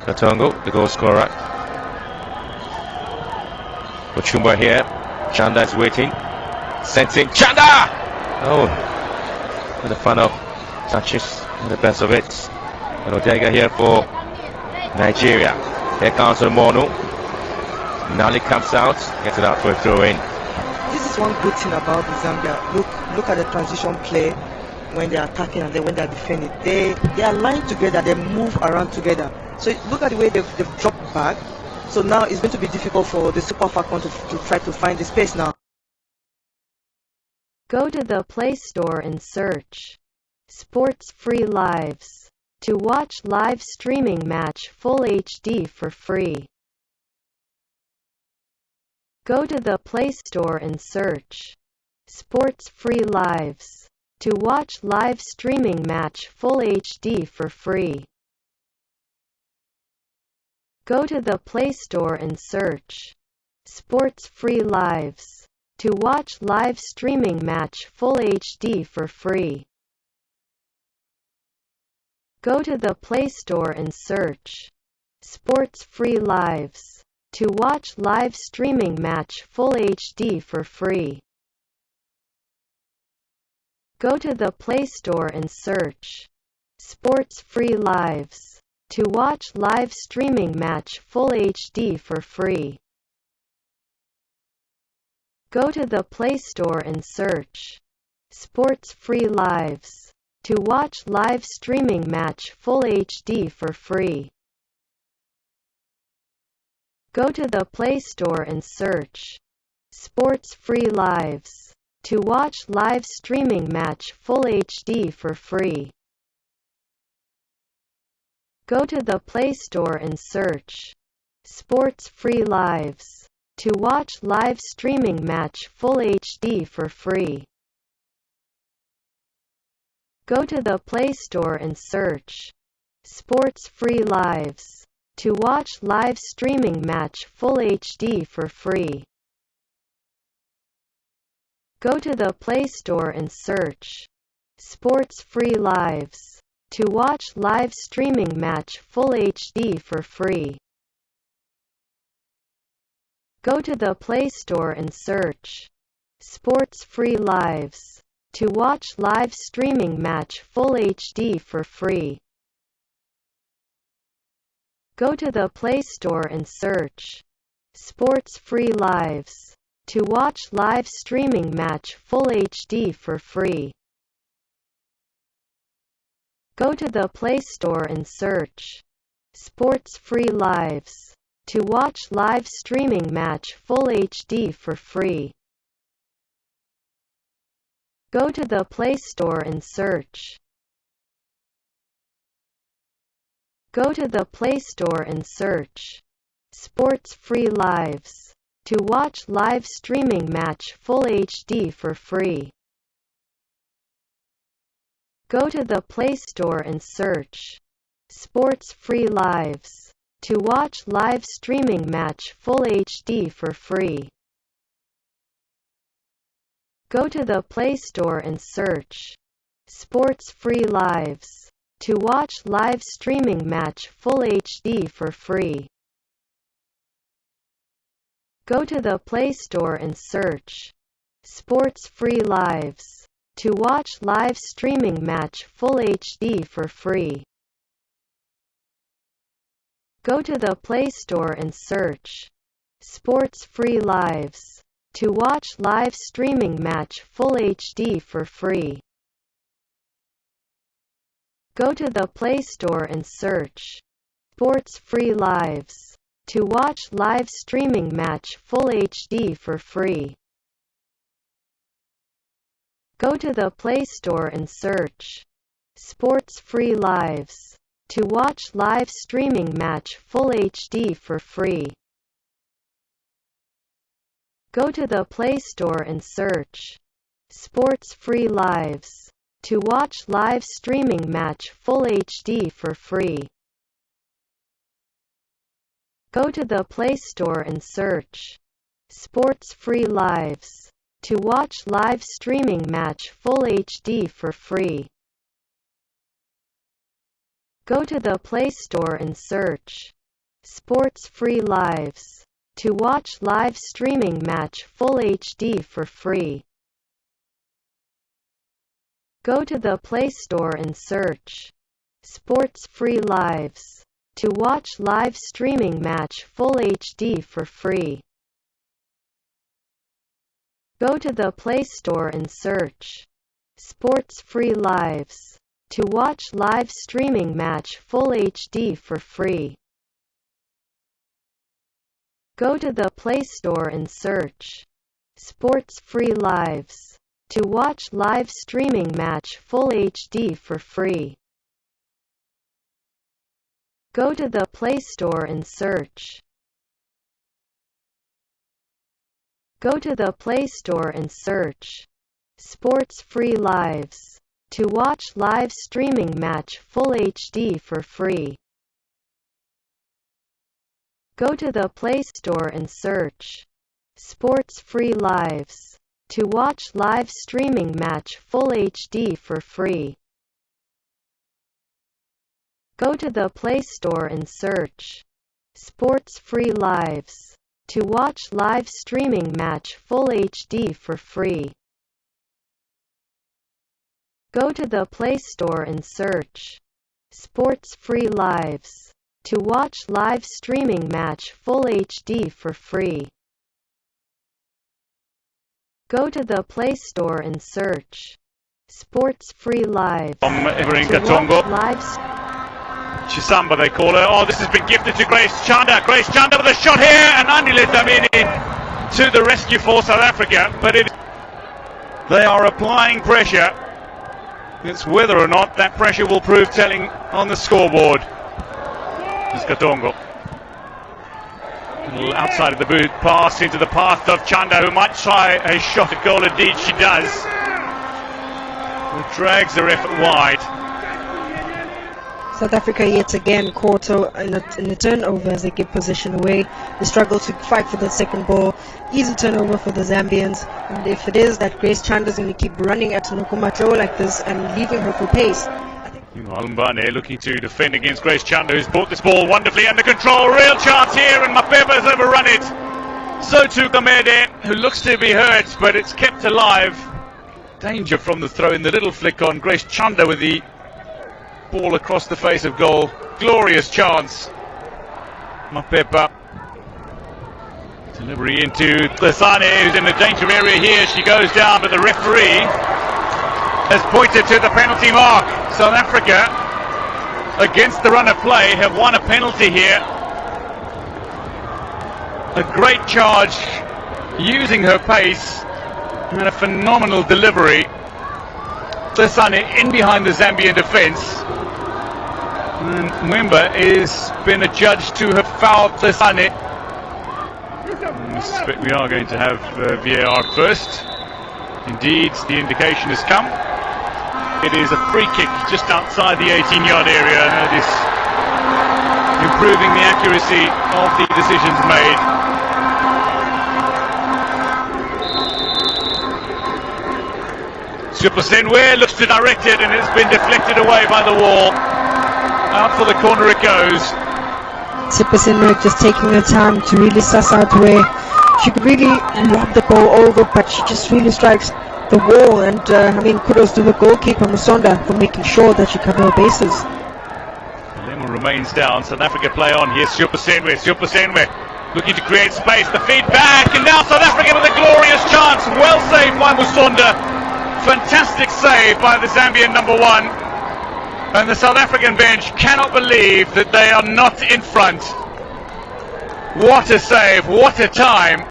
Katongo, the goal scorer. Uchumba here. Chanda is waiting. Sent in. Chanda! Oh, and the final touches and the best of it. And Odega here for Nigeria. Here comes Mono. Nali comes out, gets it out for a throw in. This is one good thing about Zambia. Look at the transition play when they are attacking and then when they are defending. They are lying together, they move around together. So look at the way they've dropped back. So now it's going to be difficult for the Super Falcon to try to find the space now. Go to the Play Store and search Sports Free Lives to watch live streaming match full HD for free. Go to the Play Store and search Sports Free Lives to watch live streaming match full HD for free. Go to the Play Store and search Sports Free Lives to watch live streaming match full HD for free. Go to the Play Store and search Sports Free Lives to watch live streaming match full HD for free. Go to the Play Store and search Sports Free Lives to watch live streaming match full HD for free. Go to the Play Store and search Sports Free Lives to watch live streaming match full HD for free. Go to the Play Store and search Sports Free Lives to watch live streaming match full HD for free. Go to the Play Store and search Sports Free Lives to watch live streaming match full HD for free. Go to the Play Store and search Sports Free Lives to watch live streaming match full HD for free. Go to the Play Store and search Sports Free Lives to watch live streaming match full HD for free. Go to the Play Store and search Sports Free Lives to watch live streaming match full HD for free. Go to the Play Store and search Sports Free Lives to watch live streaming match full HD for free. Go to the Play Store and search Sports Free Lives to watch live streaming match full HD for free. Go to the Play Store and search Go to the Play Store and search Sports Free Lives to watch live streaming match full HD for free. Go to the Play Store and search Sports Free Lives to watch live streaming match full HD for free. Go to the Play Store and search Sports Free Lives to watch live streaming match full HD for free. Go to the Play Store and search Sports Free Lives to watch live streaming match full HD for free. Go to the Play Store and search Sports Free Lives to watch live streaming match full HD for free. Go to the Play Store and search Sports Free Lives to watch live streaming match full HD for free. Go to the Play Store and search Sports Free Lives to watch live streaming match full HD for free. Go to the Play Store and search Sports Free Lives to watch live streaming match full HD for free. Go to the Play Store and search Sports Free Lives to watch live streaming match full HD for free. Go to the Play Store and search Sports Free Lives to watch live streaming match full HD for free. Go to the Play Store and search Sports Free Lives to watch live streaming match full HD for free. Go to the Play Store and search Sports Free Lives to watch live streaming match full HD for free. Go to the Play Store and search Sports Free Lives to watch live streaming match full HD for free. Go to the Play Store and search Go to the Play Store and search Sports Free Lives to watch live streaming match full HD for free. Go to the Play Store and search Sports Free Lives to watch live streaming match full HD for free. Go to the Play Store and search Sports Free Lives to watch live streaming match full HD for free. Go to the Play Store and search Sports Free Lives to watch live streaming match full HD for free. Go to the Play Store and search Sports Free Lives to watch live Chisamba they call her. Oh, this has been gifted to Grace Chanda. Grace Chanda with a shot here, and Anile Dlamini to the rescue for South Africa. But they are applying pressure. It's whether or not that pressure will prove telling on the scoreboard. It's Katongo. A little outside of the boot pass into the path of Chanda, who might try a shot at goal. Indeed she does. It drags the ref wide. South Africa yet again caught in a turnover as they give possession away. They struggle to fight for the second ball. Easy turnover for the Zambians. And if it is that Grace Chanda is going to keep running at Nokumacho like this and leaving her for pace. Alumbane looking to defend against Grace Chanda, who's brought this ball wonderfully under control. Real chance here, and Mapepa's overrun it. So too Gamede, who looks to be hurt, but it's kept alive. Danger from the throw in, the little flick on Grace Chanda with the ball across the face of goal. Glorious chance. Mapepa. Delivery into Tlesane, who's in the danger area here. She goes down, but the referee has pointed to the penalty mark. South Africa, against the run of play, have won a penalty here. A great charge, using her pace, and a phenomenal delivery. Tlesane in behind the Zambian defence. And Mwemba has been adjudged to have fouled Tlesane. I suspect we are going to have VAR first. Indeed, the indication has come. It is a free kick just outside the 18-yard area, and that is improving the accuracy of the decisions made. Supasenwe looks to direct it, and it's been deflected away by the wall. Out for the corner it goes. Supasenwe just taking her time to really suss out where she could really lob the ball over, but she just really strikes the wall. And kudos to the goalkeeper Musonda for making sure that she covered her bases. Lemo remains down. South Africa play on. Here's Supasenwe. Supasenwe looking to create space. The feed back, and now South Africa with a glorious chance. Well saved by Musonda. Fantastic save by the Zambian number one. And the South African bench cannot believe that they are not in front. What a save, what a time.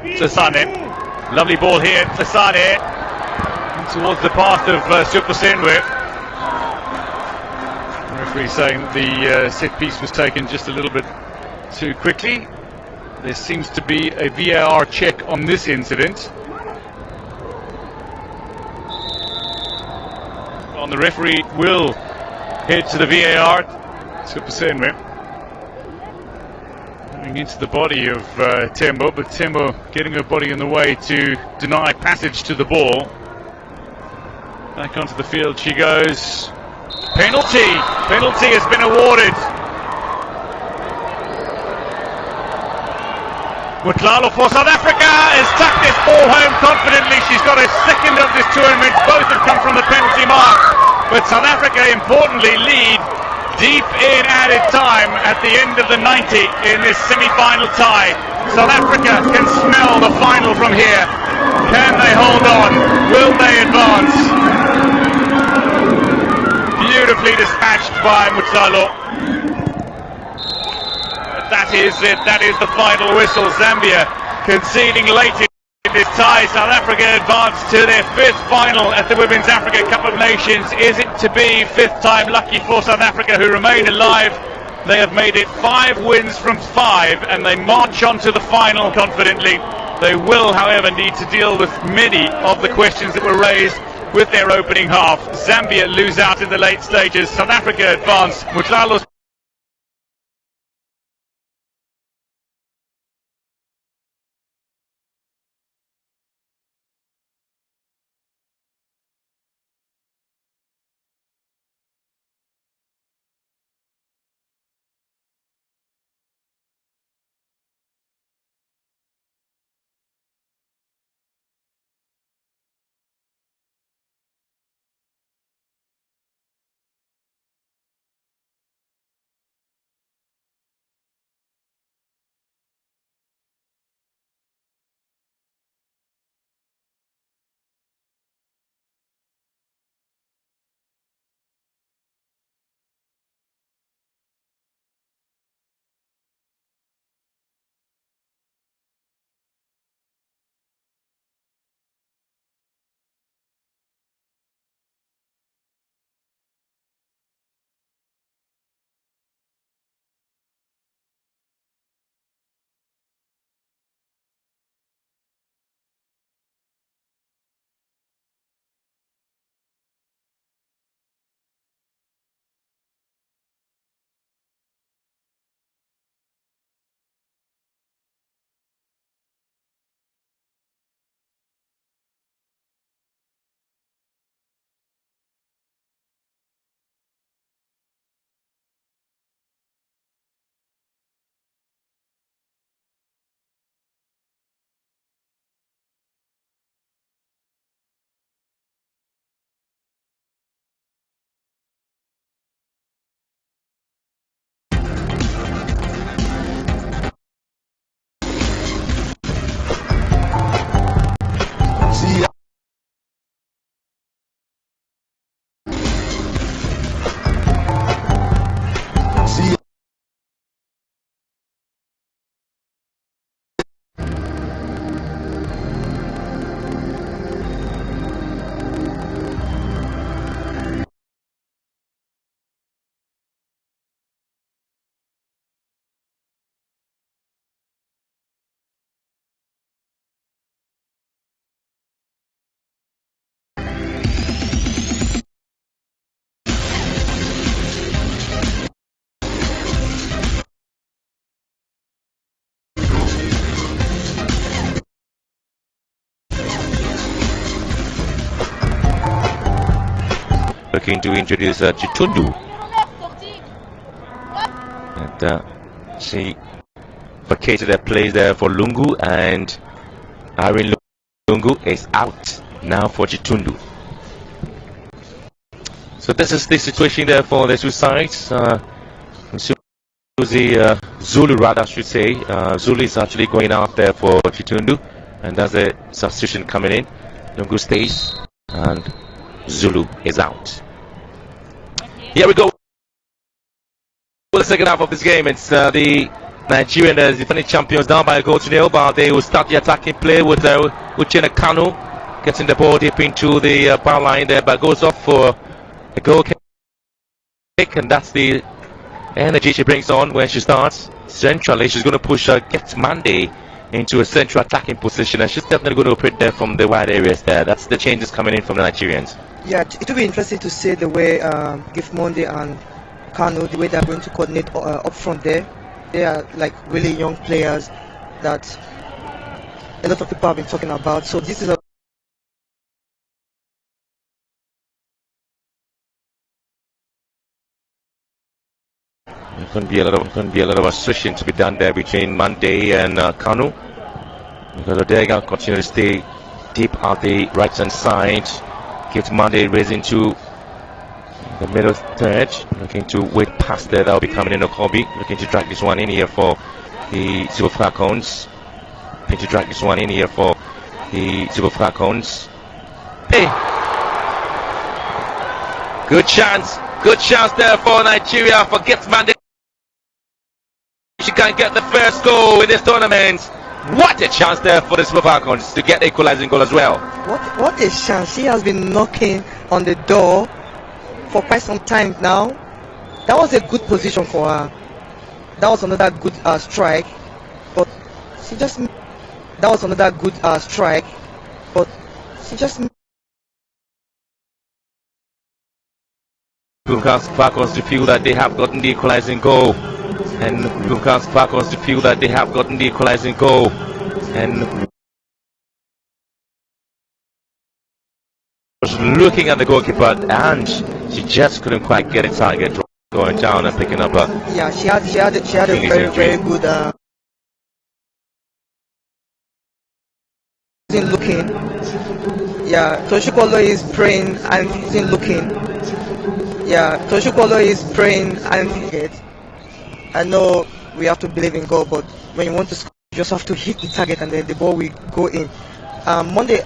Sasane. Lovely ball here, Sasane. Towards the path of Supasenwe. The referee saying the set piece was taken just a little bit too quickly. There seems to be a VAR check on this incident. The referee will head to the VAR. Supasenwe running into the body of Tembo, but Tembo getting her body in the way to deny passage to the ball. Back onto the field she goes. Penalty! Penalty has been awarded. Mutlalo for South Africa has tucked this ball home confidently. She's got her second of this tournament. Both have come from the penalty mark. But South Africa, importantly, lead deep in added time at the end of the 90 in this semi-final tie. South Africa can smell the final from here. Can they hold on? Will they advance? Beautifully dispatched by Mutlalo. That is it. That is the final whistle. Zambia conceding late in this tie. South Africa advanced to their fifth final at the Women's Africa Cup of Nations. Is it to be fifth time lucky for South Africa, who remain alive? They have made it 5 wins from 5, and they march on to the final confidently. They will, however, need to deal with many of the questions that were raised with their opening half. Zambia lose out in the late stages. South Africa advance. Mutlalo's looking to introduce Chitundu. And she vacated her place there for Lungu, and Irene Lungu is out now for Chitundu. So this is the situation there for the two sides. Zulu rather, I should say. Zulu is actually going out there for Chitundu, and that's a substitution coming in. Lungu stays, and Zulu is out. Here we go. For the second half of this game, it's the Nigerian as defending champions down by a goal to nil, but they will start the attacking play with Uchenna Kanu getting the ball deep into the power line there, but goes off for a goal kick, and that's the energy she brings on when she starts. Centrally, she's going to push Get Monday into a central attacking position, and she's definitely going to operate there from the wide areas there. That's the changes coming in from the Nigerians. Yeah, it will be interesting to see the way Gift Monday and Kano, the way they're going to coordinate up front there. They are like really young players that a lot of people have been talking about. So this is a There's going to be a lot of switching to be done there between Monday and Kanu, because Odega continues to stay deep out the right hand side. Gives Monday raising to the middle third, looking to wait past there. That will be coming in Okobi, looking to drag this one in here for the Super Falcons. Looking to drag this one in here for the Super Falcons. Hey! Good chance there for Nigeria. For Get Monday. She can get the first goal in this tournament. What a chance there for the Super Falcons to get the equalizing goal as well. What a chance. She has been knocking on the door for quite some time now. That was a good position for her. That was another good strike, but she just. That was another good strike, but she just. Falcons to feel that they have gotten the equalizing goal, and Falcons to feel that they have gotten the equalizing goal, and was looking at the goalkeeper, and she just couldn't quite get a target, going down and picking up a. Yeah, she had a very good. Isn't looking. Yeah, Toshikolo is praying and isn't looking. Yeah, Toshikolo is praying and it. I know we have to believe in God, but when you want to score, you just have to hit the target and then the ball will go in. Monday,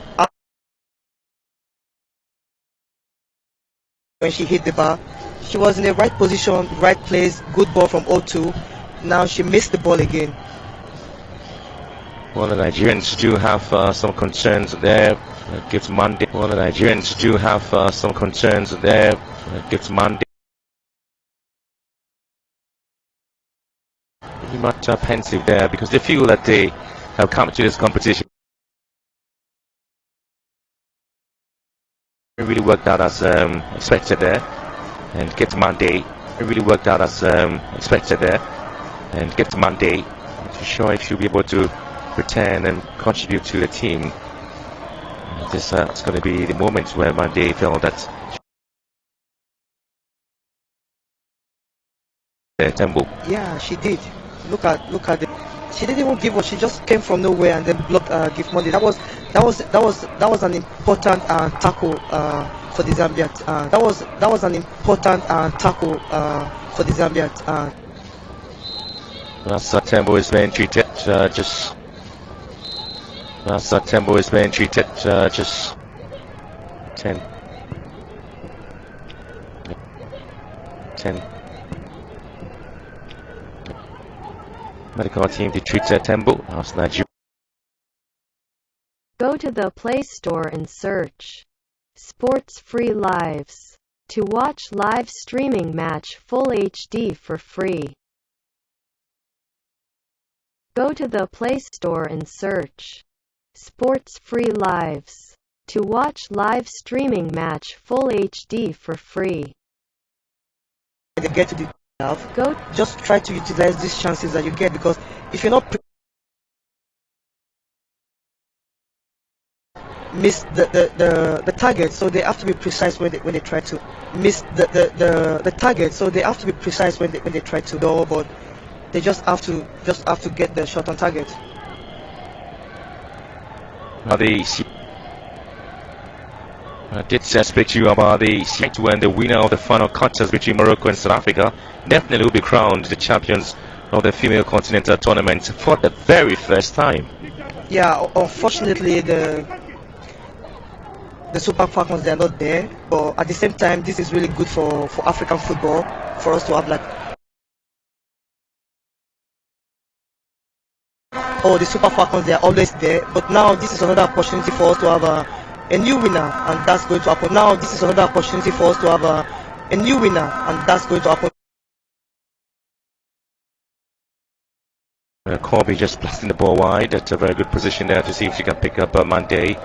when she hit the bar, she was in the right position, right place, good ball from O2. Now she missed the ball again. Well, the Nigerians do have some concerns there. Gives Monday. Well, the Nigerians do have some concerns there. Gives Monday. Pretty much pensive there because they feel that they have come to this competition. It really worked out as expected there, and gives Monday. It really worked out as expected there, and gives Monday. Not sure if she'll be able to return and contribute to the team. This is going to be the moment where Monday felt that Tembo. Yeah, she did. Look at it. She didn't even give up. She just came from nowhere and then blocked Gift Monday. That was an important tackle for the Zambia. That was an important tackle for the Zambia. That's Tembo is being treated just. That's Tembo is being treated just 10. Medical team to treat Tembo. How's Nigeria? Go to the Play Store and search Sports Free Lives to watch live streaming match full HD for free. Go to the Play Store and search Sports Free Lives to watch live streaming match full HD for free. They get to the go. Just try to utilize these chances that you get, because if you're not miss the target, so they have to be precise when they try to miss the target. So they have to be precise when they try to do, but they just have to get the shot on target. I did speak to you about the set when the winner of the final contest between Morocco and South Africa definitely will be crowned the champions of the female continental tournament for the very first time. Yeah, unfortunately the Super Falcons, they are not there, but at the same time this is really good for African football, for us to have like the Super Falcons, they are always there. But now this is another opportunity for us to have a new winner, and that's going to happen. Now this is another opportunity for us to have a new winner, and that's going to happen. Corby just blasting the ball wide. That's a very good position there to see if she can pick up Monday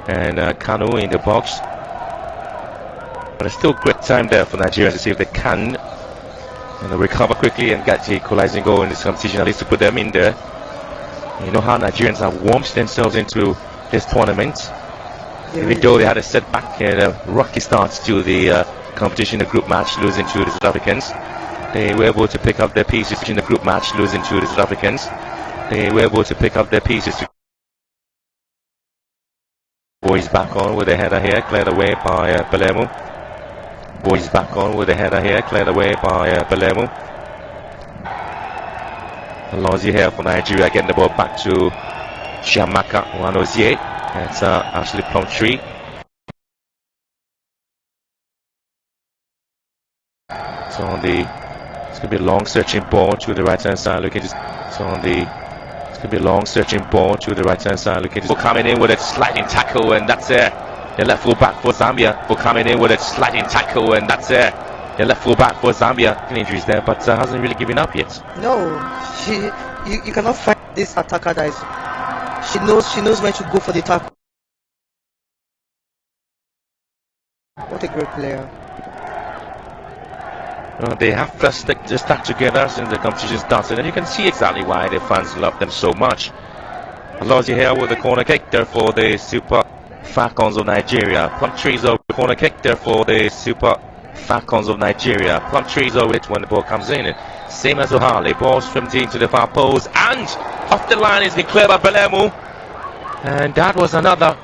and Kanu in the box. But it's still great time there for Nigeria to see if they can recover quickly and get the equalizing goal in this competition, at least to put them in there. You know how Nigerians have warmed themselves into this tournament. Even though they had a setback and a rocky start to the competition, the group match, losing to the South Africans. They were able to pick up their pieces in the group match, losing to the South Africans. They were able to pick up their pieces. Boys back on with a header here, cleared away by Belemu. Boys back on with a header here, cleared away by Belemu. Alonzi here for Nigeria, getting the ball back to Chiamaka Wanozie. That's Ashley Plumtree. So on the, it's going to be a long searching ball to the right hand side. Looking to, so on the, it's going to be a long searching ball to the right hand side. Looking to, coming in with a sliding tackle, and that's the left full back for Zambia. For coming in with a sliding tackle, and that's the left full back for Zambia. Injuries there, but hasn't really given up yet. No, you cannot find this attacker that is. She knows when to go for the tackle. What a great player. They have just stuck together since the competition started, and you can see exactly why the fans love them so much. Alonzi here with the corner kick there for the Super Falcons of Nigeria. Plumtree's over the corner kick there for the Super Falcons of Nigeria. Plumtree's over it when the ball comes in. Same as Ohale. Ball streamed into the far post, and off the line is declared by Belemu. And that was another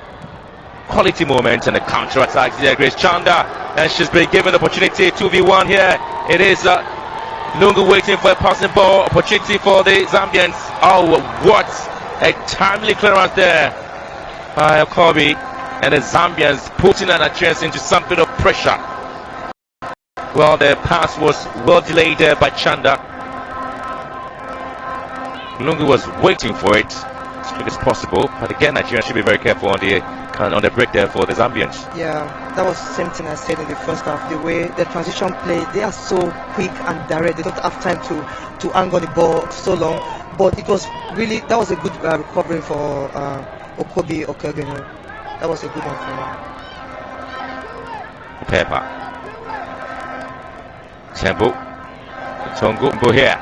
quality moment, and a counter attack there, Grace Chanda, and she's been given the opportunity. 2v1 here. It is Lungu waiting for a passing ball. Opportunity for the Zambians. Oh, what a timely clearance there by Okobi, and the Zambians putting an chance into some bit of pressure. Well, the pass was well delayed there by Chanda. Lungu was waiting for it as quick as possible, but again, Nigeria should be very careful on the break there for the Zambians. Yeah, that was the same thing I said in the first half. The way the transition play, they are so quick and direct. They don't have time to hang on the ball so long. But it was really, that was a good recovery for Okobi Okegene. That was a good one for him. Pepper. Tempo. Tongo here.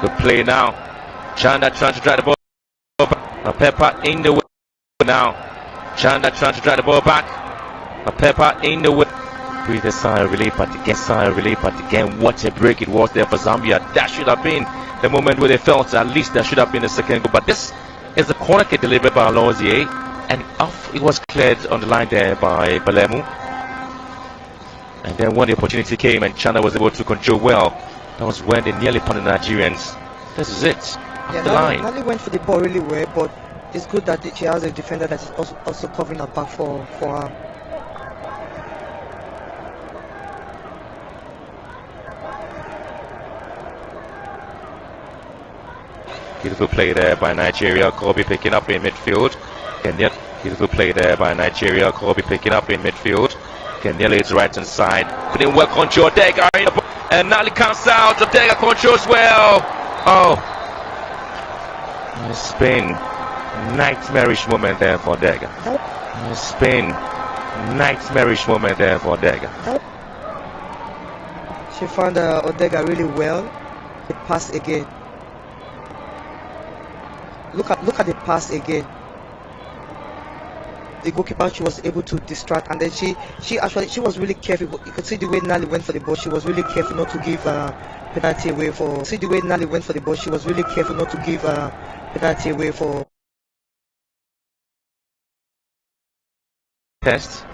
Good play now. Chanda trying to drive the ball. Pepper in the way now. Chanda trying to drive the ball back. Pepper in the way. Breathe a sigh of relief, but again, what a break it was there for Zambia. That should have been the moment where they felt at least there should have been a second goal. But this is a corner kick delivered by Alonzi, and off it was cleared on the line there by Belemu. And then when the opportunity came and Chanda was able to control well, that was when they nearly punished the Nigerians. This is it. Yeah, the line. Nali went for the ball really well, but it's good that she has a defender that is also covering her back for her. Beautiful play there by Nigeria. Kobe picking up in midfield. Kenya. Beautiful play there by Nigeria. Kobe picking up in midfield. Kenya is right hand side. Putting well control. Dega and Nali comes out. Dega controls well. Oh. Spin. Nightmarish moment there for Dega. Spin. Nightmarish moment there for Dega. She found Odega really well. The pass again. Look at the pass again. The goalkeeper, she was able to distract, and then she was really careful. You could see the way Nali went for the ball. She was really careful not to give penalty away for. See the way Nali went for the ball. She was really careful not to give penalty away for. Test.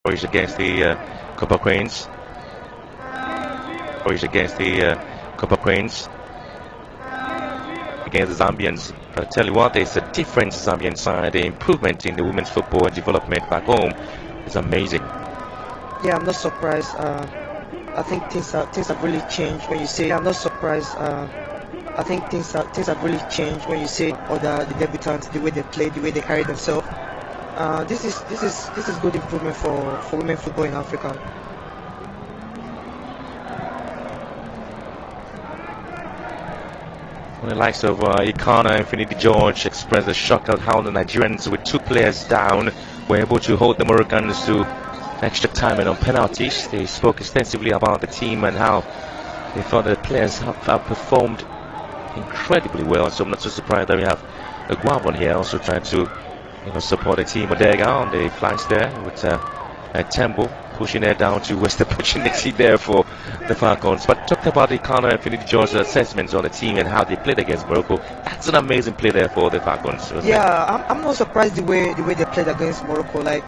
Boys against the Copper Queens. Against the Zambians. But I tell you what, there's a different Zambian side. The improvement in the women's football and development back home is amazing. Yeah, I'm not surprised. I think things have really changed when you say. I'm not surprised. I think things have really changed when you say other the debutants, the way they play, the way they carry themselves. This is good improvement for women football in Africa. Well, the likes of Ikana and Finidi George expressed a shock at how the Nigerians, with 2 players down, were able to hold the Moroccans to extra time and on penalties. They spoke extensively about the team and how they thought the players have performed incredibly well. So I'm not so surprised that we have a Guavon here also trying to support the team. Odega on the flanks there with Tembo pushing it down to waste the opportunity there for the Falcons. But talked about Ikana and Finidi George's assessments on the team and how they played against Morocco. That's an amazing play there for the Falcons. Yeah, I'm not surprised the way they played against Morocco. Like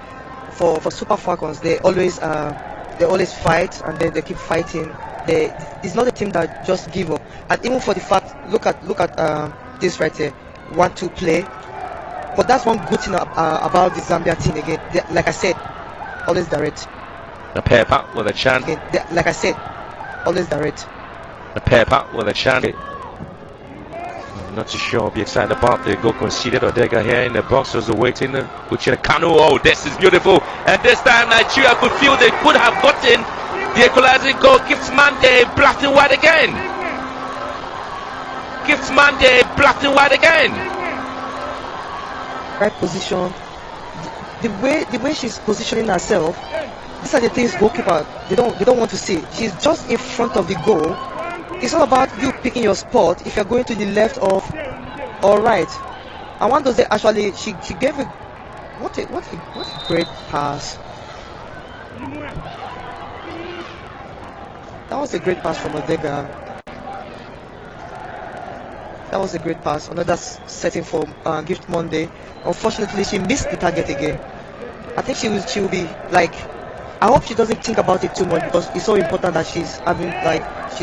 for Super Falcons, they always fight and then they keep fighting. It's not a team that just give up. And even for the fact, look at this right here, 1-2 play. But that's one good thing about the Zambia team again. Like I said, always direct. A pair back with a chance. Like I said, always direct. A pair back with a chance. I'm not too sure I'll be excited about the goal conceded. Odega here in the box was waiting. Kanu, oh, this is beautiful. And this time Nigeria could feel they could have gotten the equalizing goal. Gives Mande black and white again. Gives Mande black and white again. Right position. The way she's positioning herself. These are the things goalkeeper they don't want to see. She's just in front of the goal. It's all about you picking your spot if you're going to the left or right. And one does actually she gave it what a great pass. That was a great pass from Odega. That was a great pass. Another setting for Gift Monday. Unfortunately, she missed the target again. I think she will be like. I hope she doesn't think about it too much because it's so important that she's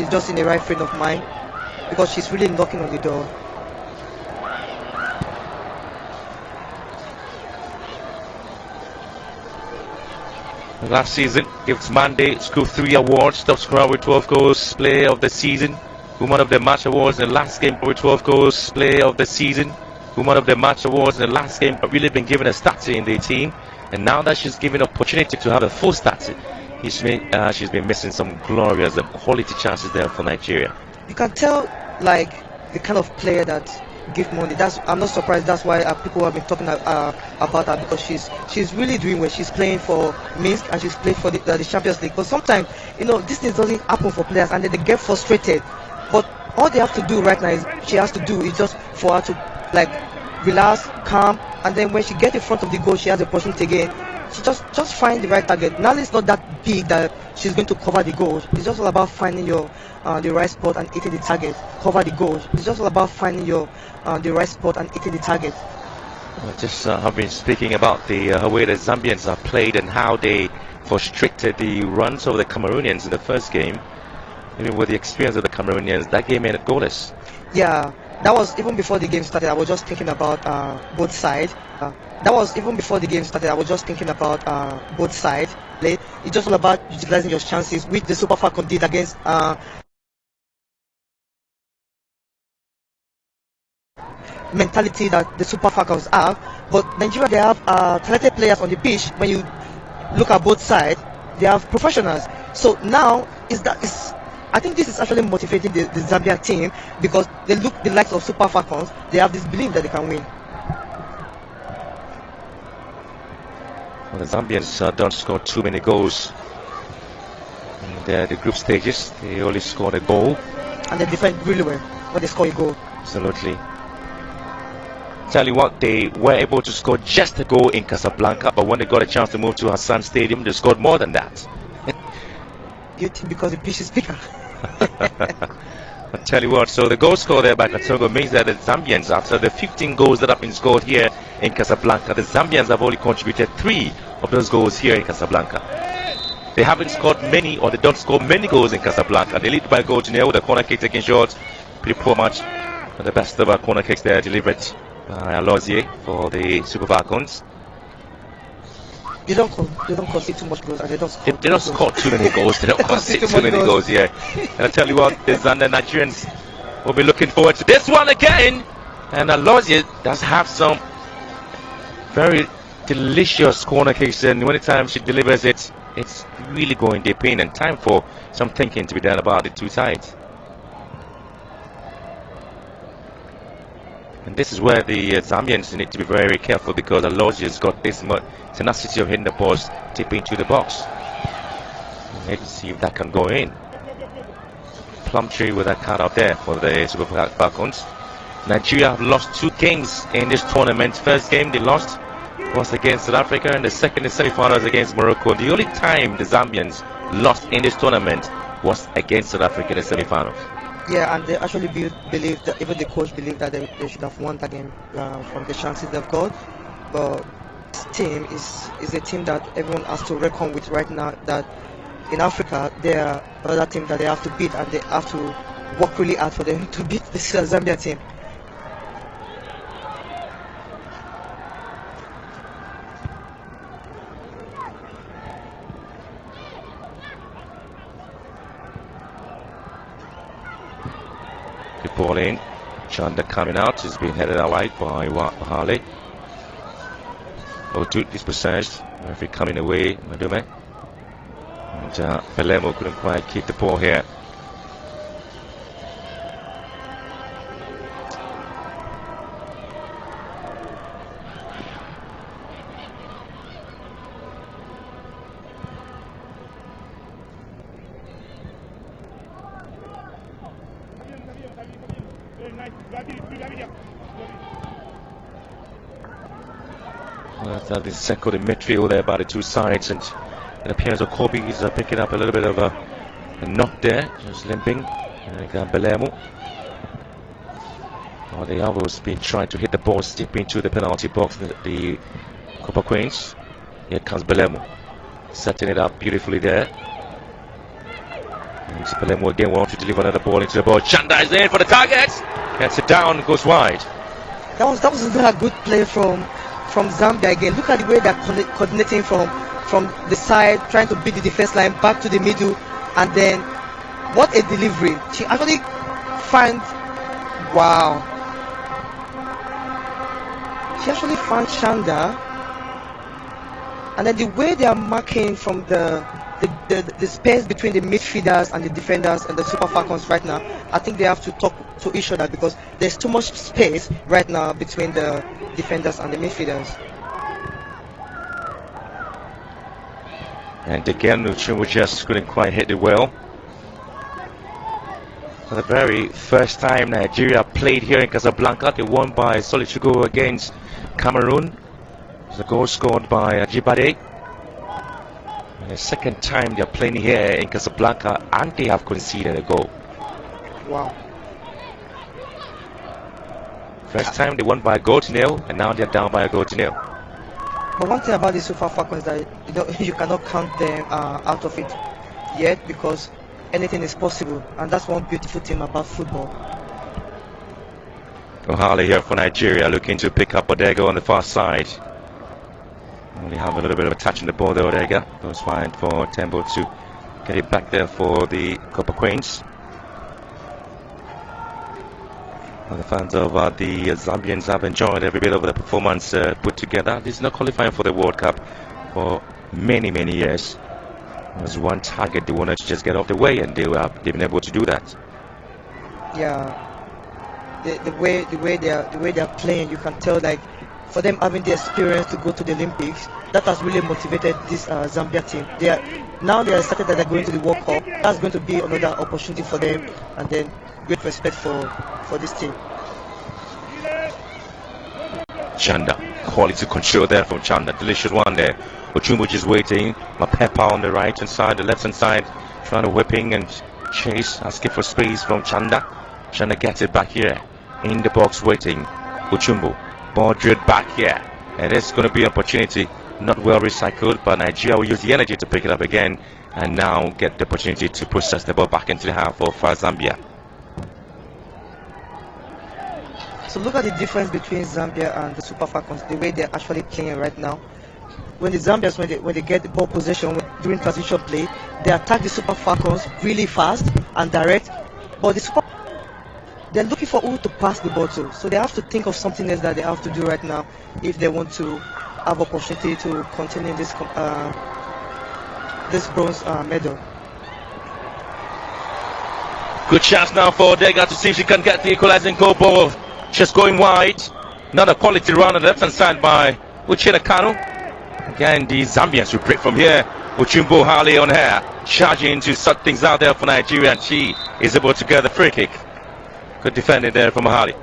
just in the right frame of mind because she's really knocking on the door. Last season, Gift Monday scored 3 awards. Top scorer with 12 goals, player of the season. Woman of the match awards in the last game with 12 goals, player of the season. Woman of the match awards in the last game, but really been given a start in the team. And now that she's given opportunity to have a full start, she's been missing some glorious and quality chances there for Nigeria. You can tell like the kind of player that Gift Monday. I'm not surprised. That's why people have been talking about her because she's really doing well. She's playing for Minsk and she's playing for the Champions League. But sometimes this thing doesn't happen for players and then they get frustrated. But all they have to do right now is just for her to like relax, calm, and then when she gets in front of the goal, she has the opportunity again. She just find the right target. Now it's not that big that she's going to cover the goal. It's just all about finding the right spot and hitting the target. Cover the goal. It's just all about finding the right spot and hitting the target. I've been speaking about the way the Zambians have played and how they frustrated the runs of the Cameroonians in the first game. Even with the experience of the Cameroonians, that game ended goalless. Yeah. That was even before the game started. I was just thinking about both sides. That was even before the game started. I was just thinking about both sides. It's just all about utilizing your chances, which the Super Falcons did against mentality that the Super Falcons have. But Nigeria, they have talented players on the pitch. When you look at both sides, they have professionals. So now I think this is actually motivating the Zambia team because they look the likes of Super Falcons. They have this belief that they can win. Well, the Zambians don't score too many goals in the group stages. They only scored a goal. And they defend really well when they score a goal. Absolutely. Tell you what, they were able to score just a goal in Casablanca, but when they got a chance to move to Hassan Stadium, they scored more than that. You think because the pitch is bigger? I tell you what, so the goal scored there by Katongo means that the Zambians, after the 15 goals that have been scored here in Casablanca, the Zambians have only contributed 3 of those goals here in Casablanca. They haven't scored many, or they don't score many goals in Casablanca. They lead by a goal to nil with a corner kick taking short. Pretty poor match And the best of our corner kicks there delivered by Alozie for the Super Falcons. They don't concede too much goals, and they don't score. They don't score too many goals. They don't concede too many goals. Yeah. And I tell you what, the Nigerians will be looking forward to this one again. And Alozie does have some very delicious corner kicks, and when the time she delivers it, it's really going deep in, and time for some thinking to be done about the two sides. And this is where the Zambians need to be very careful, because Alozie has got this much tenacity of hitting the balls deep into the box. Let's see if that can go in. Plumtree with that card out there for the Super Falcons. Nigeria have lost 2 games in this tournament. First game they lost was against South Africa, and the second in semi-finals against Morocco. The only time the Zambians lost in this tournament was against South Africa in the semi-finals. Yeah, and they actually believe that, even the coach believed that they should have won that game from the chances they've got. But this team is a team that everyone has to reckon with right now. That in Africa, there are other teams that they have to beat, and they have to work really hard for them to beat this Zambia team. The ball in. Chanda coming out. He's been headed out wide by Harley. Otu dispossessed. Referee coming away. Madume. And Belemo couldn't quite keep the ball here. The second in midfield there by the two sides, and it appears that Kobe is picking up a little bit of a knock there, just limping. Belemo. The others been trying to hit the ball deep into the penalty box, the Copper Queens. Here comes Belemo, setting it up beautifully there. And Belemo again wants to deliver another ball into the ball. Chanda is in for the target, gets it down, goes wide. That was a good play from Zambia again. Look at the way they're coordinating from the side, trying to beat the defense line back to the middle, and then what a delivery. She actually finds, wow. She actually found Chanda, and then the way they are marking from the space between the midfielders and the defenders and the Super Falcons right now, I think they have to talk to each other, because there's too much space right now between the defenders and the midfielders. And again, Uchimbu just couldn't quite hit it well. For the very first time Nigeria played here in Casablanca, they won by solid goal against Cameroon. It was a goal scored by Ajibade. And the second time they're playing here in Casablanca, and they have conceded a goal. Wow. First time they won by a goal to nil, and now they're down by a goal to nil. But one thing about the Super Falcons is that you cannot count them out of it yet, because anything is possible, and that's one beautiful thing about football. O'Harley here for Nigeria, looking to pick up Odega on the far side. Only have a little bit of a touch on the ball there. Odega goes wide for Tembo to get it back there for the Copper Queens. Well, the fans of the Zambians have enjoyed every bit of the performance put together. This is not qualifying for the World Cup for many years. There was one target they wanted to just get off the way, and they've been able to do that. Yeah, the way they are playing, you can tell, like, for them having the experience to go to the Olympics, that has really motivated this Zambia team. They are excited that they're going to the World Cup. That's going to be another opportunity for them, and then great respect for this team. Chanda, quality control there from Chanda, delicious one there. Ochumbu just waiting. Mapepa on the right hand side, the left hand side, trying to whipping and chase, asking for space from Chanda. Chanda gets it back here in the box, waiting. Ochumbu, ball drilled back here, and it's going to be an opportunity, not well recycled, but Nigeria will use the energy to pick it up again, and now get the opportunity to process the ball back into the half of Zambia. So look at the difference between Zambia and the Super Falcons, the way they're actually playing right now. When the Zambians, when they get the ball possession during transition play, they attack the Super Falcons really fast and direct. But they're looking for who to pass the ball to. So they have to think of something else that they have to do right now if they want to have opportunity to continue this bronze medal. Good chance now for Dega to see if she can get the equalizing goal ball. Just going wide. Another quality run on the left hand side by Uchenna Kanu. Again, the Zambians will break from here. Uchumbo Hale on her, charging to sort things out there for Nigeria, and she is able to get the free kick. Good defending there from Hale.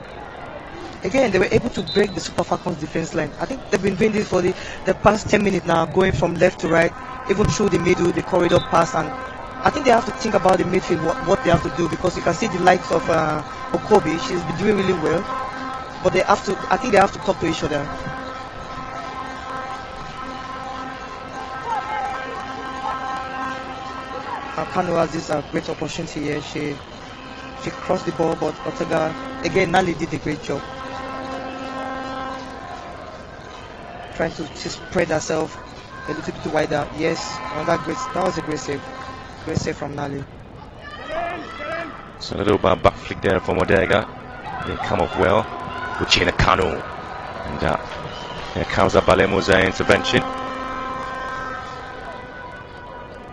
Again, they were able to break the Super Falcons defense line. I think they've been doing this for the past 10 minutes now, going from left to right, even through the middle, the corridor pass, and I think they have to think about the midfield, what they have to do, because you can see the likes of Okobi. She's been doing really well, but I think they have to talk to each other. Kanu has this great opportunity here. She crossed the ball, but Ortega, again, Nali did a great job. Trying to spread herself a little bit wider. Yes, that was a great save. Great save from Nali. So a little bit of back flick there from Odega. They come up well. Uchenna Kanu. And here comes Balemu's intervention.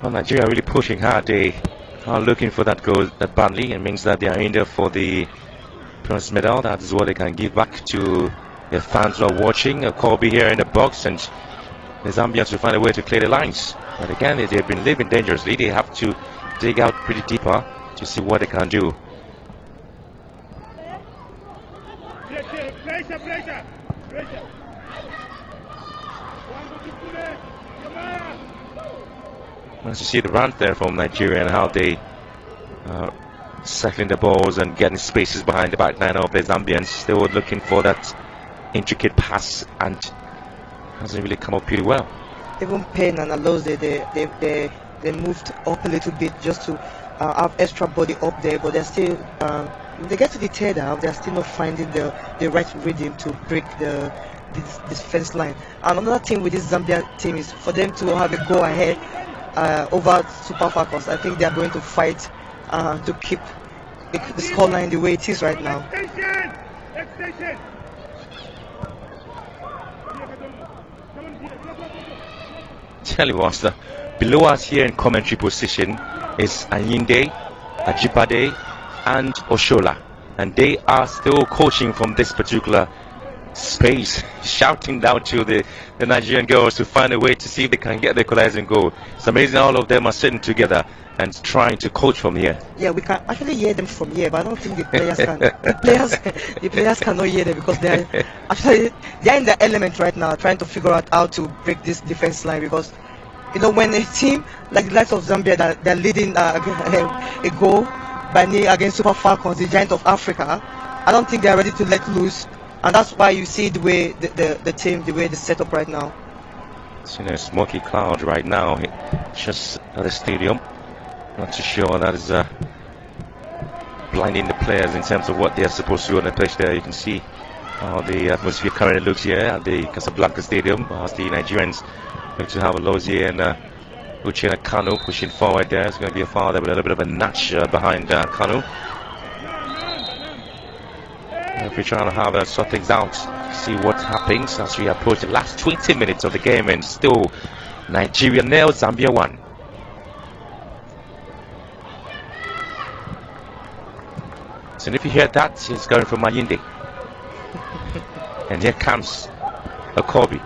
Well, Nigeria really pushing hard. They are looking for that goal that badly. It means that they are in there for the bronze medal. That is what they can give back to their fans who are watching. Kobe here in the box, and the Zambians will find a way to clear the lines. But again, they've been living dangerously. They have to dig out pretty deeper to see what they can do. Once you see the runs there from Nigeria and how they settling the balls and getting spaces behind the back line of the Zambians, they were looking for that intricate pass, and hasn't really come up pretty well. Even Payne and Alose, they moved up a little bit just to have extra body up there, but they're still when they get to the third half, they're still not finding the right rhythm to break this defense line. And another thing with this Zambia team is for them to have a go ahead over Super Falcons. I think they are going to fight to keep the scoreline the way it is right now. Tell you what, below us here in commentary position is Anyinde, Ajibade, and Oshola, and they are still coaching from this particular space, shouting down to the Nigerian girls to find a way to see if they can get the equalizing goal. It's amazing all of them are sitting together and trying to coach from here. Yeah, we can actually hear them from here, but I don't think the players can. the players cannot hear them because they're in the element right now, trying to figure out how to break this defense line. Because when a team like the likes of Zambia that they're leading a goal by nil against Super Falcons, the giant of Africa, I don't think they're ready to let loose, and that's why you see the way the team, the way they set up right now. It's in a smoky cloud right now, just at the stadium. Not too sure that is blinding the players in terms of what they are supposed to do on the pitch there. You can see how the atmosphere currently looks here at the Casablanca Stadium as the Nigerians look to have a Lozier and Uchenna Kanu pushing forward there. It's going to be a foul there with a little bit of a notch behind Kanu. If we're trying to have sort things out, see what happens as we approach the last 20 minutes of the game, and still Nigeria 0, Zambia 1. And if you hear that, it's going from Mayinde. And here comes Okobi.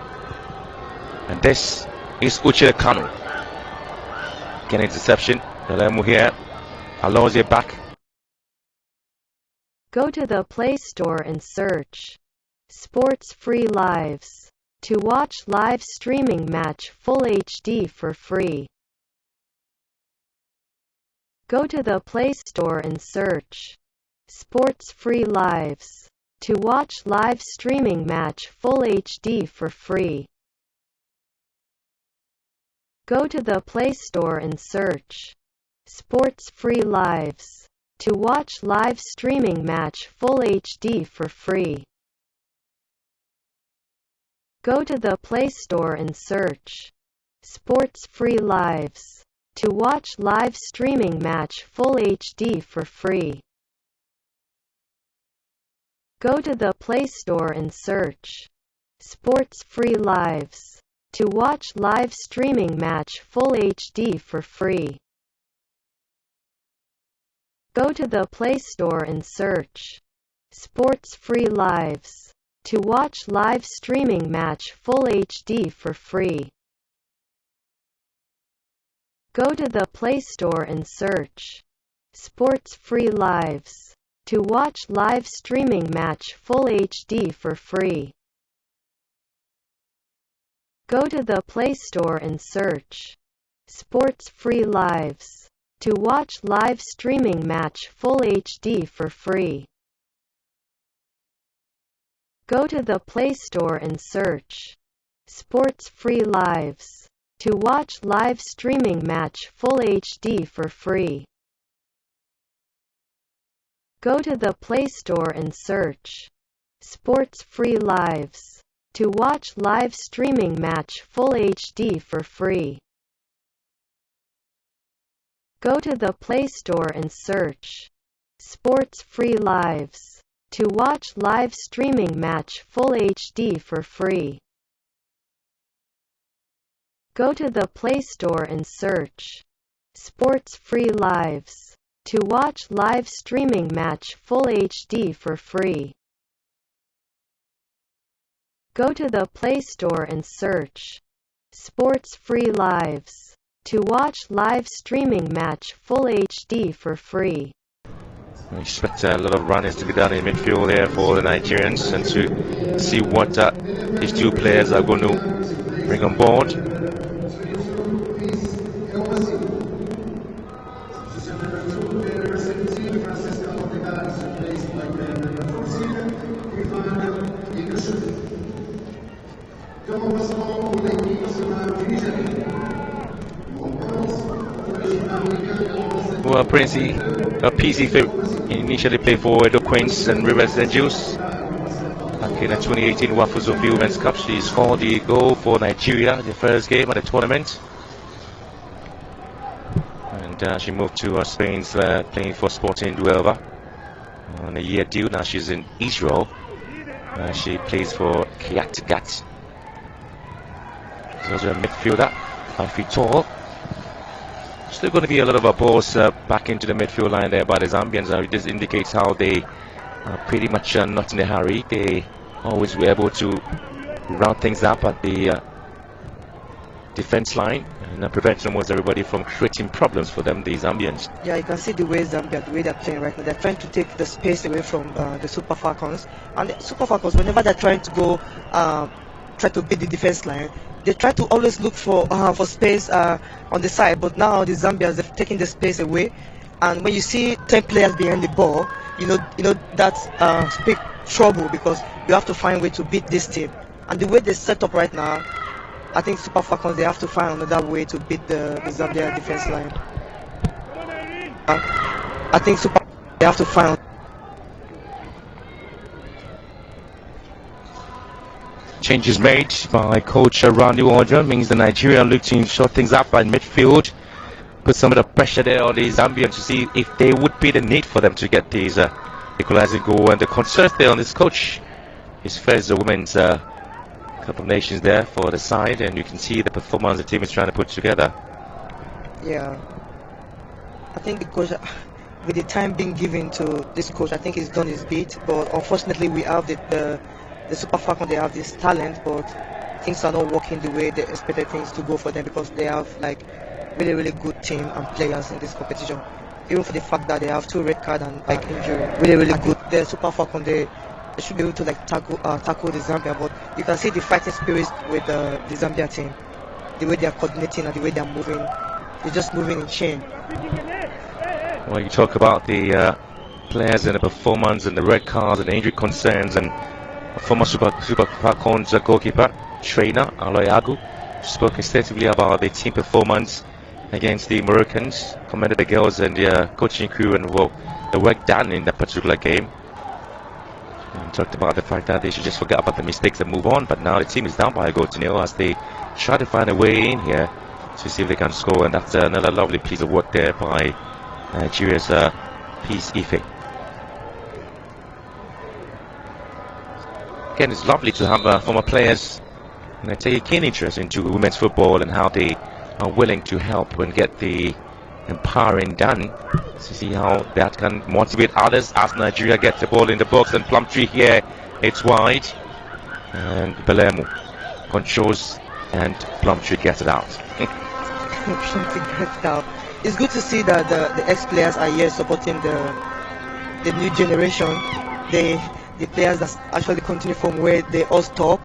And this is Uchenna Kanu. Getting interception. Belemu here. Alonso back. Go to the Play Store and search Sports Free Lives to watch live streaming match full HD for free. Go to the Play Store and search Sports Free Lives to watch live streaming match full HD for free. Go to the Play Store and search Sports Free Lives To watch live streaming match full HD for free. Go to the Play Store and search Sports Free Lives. To watch live streaming match full HD for free. Go to the Play Store and search Sports Free Lives. To watch live streaming match full HD for free. Go to the Play Store and search Sports Free Lives. To watch live streaming match full HD for free. Go to the Play Store and search Sports Free Lives. To watch live streaming match full HD for free. Go to the Play Store and search Sports Free Lives. To watch live streaming match full HD for free. Go to the Play Store and search Sports Free Lives. To watch live streaming match full HD for free. Go to the Play Store and search Sports Free Lives. To watch live streaming match full HD for free. Go to the Play Store and search Sports Free Lives. To watch live streaming match full HD for free. Go to the Play Store and search Sports Free Lives. To watch live streaming match full HD for free. Go to the Play Store and search Sports Free Lives. To watch live streaming match full HD for free. We expect a lot of runners to be done in midfield there for the Nigerians, and to see what these two players are going to bring on board. Well, Princey, PC initially played for Edo Queens and Rivers Angels. Back in the 2018 Wafuzo Women's Cup, she scored the goal for Nigeria, the first game at the tournament. And she moved to Spain, playing for Sporting Huelva on a year deal. Now she's in Israel. She plays for Kiryat Gat. She's also a midfielder, 5 feet tall. Still going to be a lot of balls back into the midfield line there by the Zambians. This indicates how they are pretty much not in a hurry. They always were able to round things up at the defense line and prevent almost everybody from creating problems for them, the Zambians. Yeah, you can see the way Zambia, the way they're playing right now. They're trying to take the space away from the Super Falcons. And the Super Falcons, whenever they're trying to go try to beat the defense line, they try to always look for space on the side. But now the Zambians have taken the space away, and when you see 10 players behind the ball, you know that's big trouble, because you have to find a way to beat this team. And the way they set up right now, I think Super Falcons, they have to find another way to beat the Zambia defense line. I think they have to find. Changes made by coach Randy Order means the Nigeria look to short things up in midfield, put some of the pressure there on the Zambians to see if there would be the need for them to get these equalizing goal. And the concerns there on this coach is first the women's Cup of Nations there for the side, and you can see the performance the team is trying to put together. Yeah, I think the coach, with the time being given to this coach, I think he's done his bit. But unfortunately, we have the Super Falcons, they have this talent, but things are not working the way they expected things to go for them, because they have like really good team and players in this competition. Even for the fact that they have 2 red cards and like injury, really good. The Super Falcons, they should be able to like tackle the Zambia, but you can see the fighting spirit with the Zambia team, the way they are coordinating and the way they are moving. They're just moving in chain. Well, you talk about the players and the performance and the red cards and the injury concerns, and former Super Falcons goalkeeper trainer Aloy Agu spoke extensively about the team performance against the Moroccans, commended the girls and their coaching crew, and well, the work done in that particular game. And talked about the fact that they should just forget about the mistakes and move on, but now the team is down by a goal to nil as they try to find a way in here to see if they can score, and that's another lovely piece of work there by Nigeria's Peace Ife. Again, it's lovely to have former players take a keen interest into women's football and how they are willing to help and get the empowering done, to see how that can motivate others as Nigeria gets the ball in the box. And Plumtree here, it's wide, and Belemu controls and Plumtree gets it out. Plumtree gets it out. It's good to see that the ex-players are here supporting the new generation, the players that actually continue from where they all stop.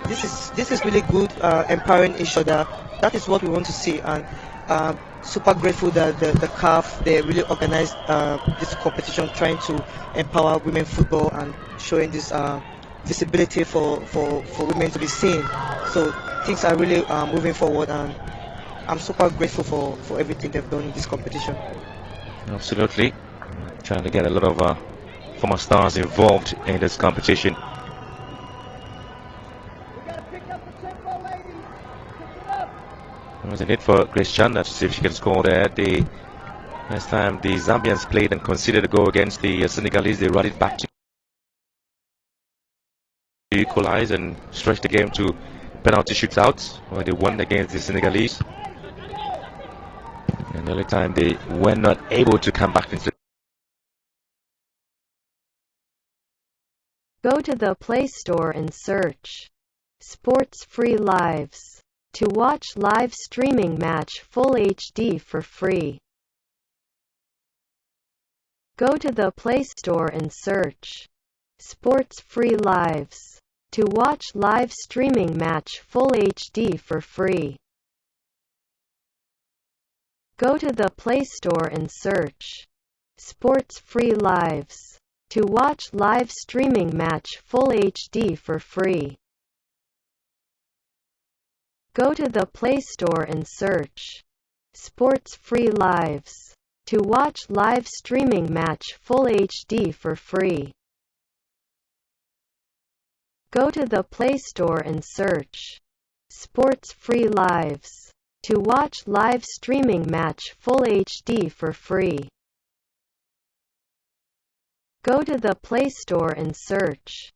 This is really good, empowering each other. That is what we want to see, and super grateful that the CAF, they really organized this competition, trying to empower women football and showing this visibility for women to be seen. So things are really moving forward, and I'm super grateful for everything they've done in this competition. Absolutely. Trying to get a lot of former stars involved in this competition. There was a hit for Grace Chandler to see if she can score there. The last time the Zambians played and conceded a goal against the Senegalese, they ran it back to equalize and stretch the game to penalty shootouts, where they won against the Senegalese. And the only time they were not able to come back into. Go to the Play Store and search Sports Free Lives to watch live streaming match full HD for free. Go to the Play Store and search Sports Free Lives to watch live streaming match full HD for free. Go to the Play Store and search Sports Free Lives to watch live streaming match full HD for free. Go to the Play Store and search Sports Free Lives to watch live streaming match full HD for free. Go to the Play Store and search Sports Free Lives to watch live streaming match full HD for free. Go to the Play Store and search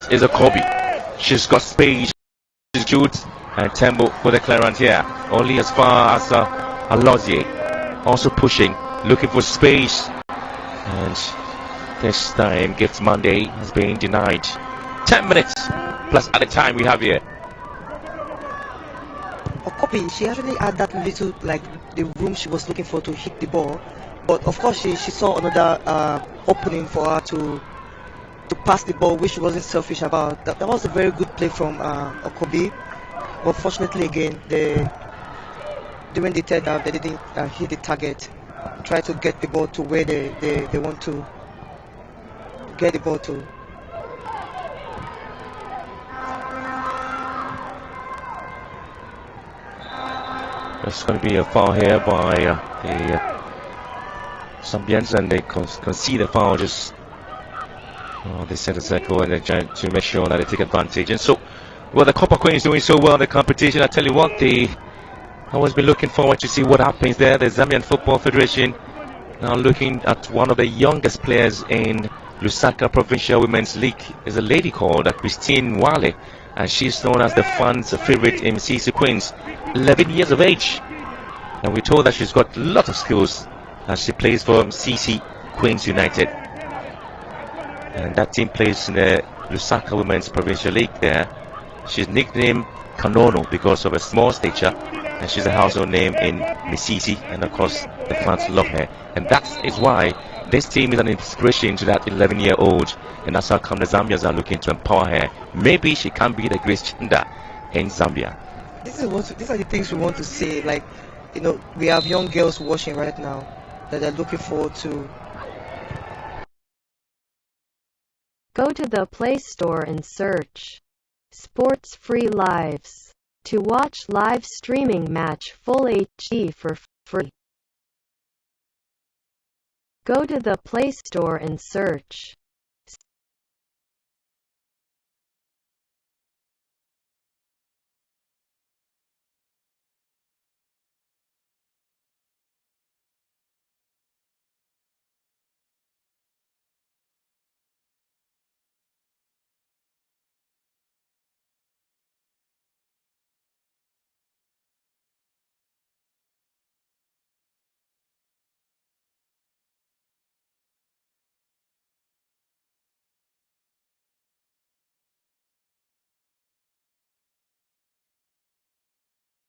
Is a Kobe. She's got space, she's shoots, and tempo for the clearance here. Only as far as Alozie. Also pushing, looking for space. And this time, Gifts Monday has been denied. 10 minutes plus at the time we have here. Okopi, she actually had that little, like, the room she was looking for to hit the ball, But of course, she saw another opening for her to pass the ball, which she wasn't selfish about. That was a very good play from Okobi. But fortunately, again, during the third half, they didn't hit the target. Try to get the ball to where they want to get the ball to. There's going to be a foul here by the Zambians, and they concede a foul just the center circle, and they're trying to make sure that they take advantage. And so, well, the Copper Queen is doing so well in the competition. I tell you what, I always been looking forward to see what happens there. The Zambian Football Federation now looking at one of the youngest players in Lusaka Provincial Women's League. Is a lady called Christine Wale, and she's known as the fans' favorite MCC Queens. 11 years of age, and we're told that she's got a lot of skills as she plays for CC Queens United, and that team plays in the Lusaka Women's Provincial League there. She's nicknamed Kanono because of her small stature, and she's a household name in Misisi, and of course the fans love her, and that is why this team is an inspiration to that 11-year-old, and that's how come the Zambians are looking to empower her. Maybe she can be the Grace Chinda in Zambia. These are the things we want to see. Like, we have young girls watching right now that are looking forward to. Go to the Play Store and search Sports Free Lives to watch live streaming match full HD for free. Go to the Play Store and search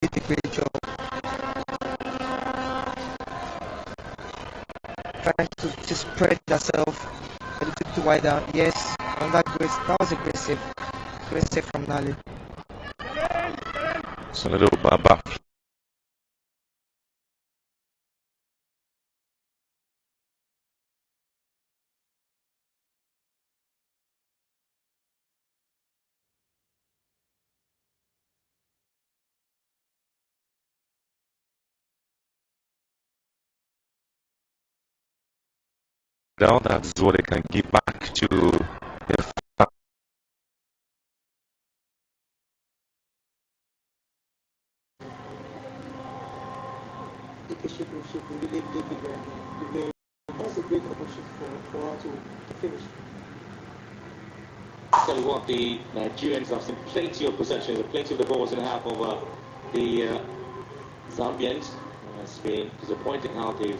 Did a great job trying to spread herself a little bit wider. Yes, and that was a great save from Nali. So a little back. Down, that's what they can give back to the Should really take it very. That's a great opportunity for her to finish. Tell you what, the Nigerians have seen plenty of possessions, plenty of the balls in the half of the Zambians. It's been disappointing how they've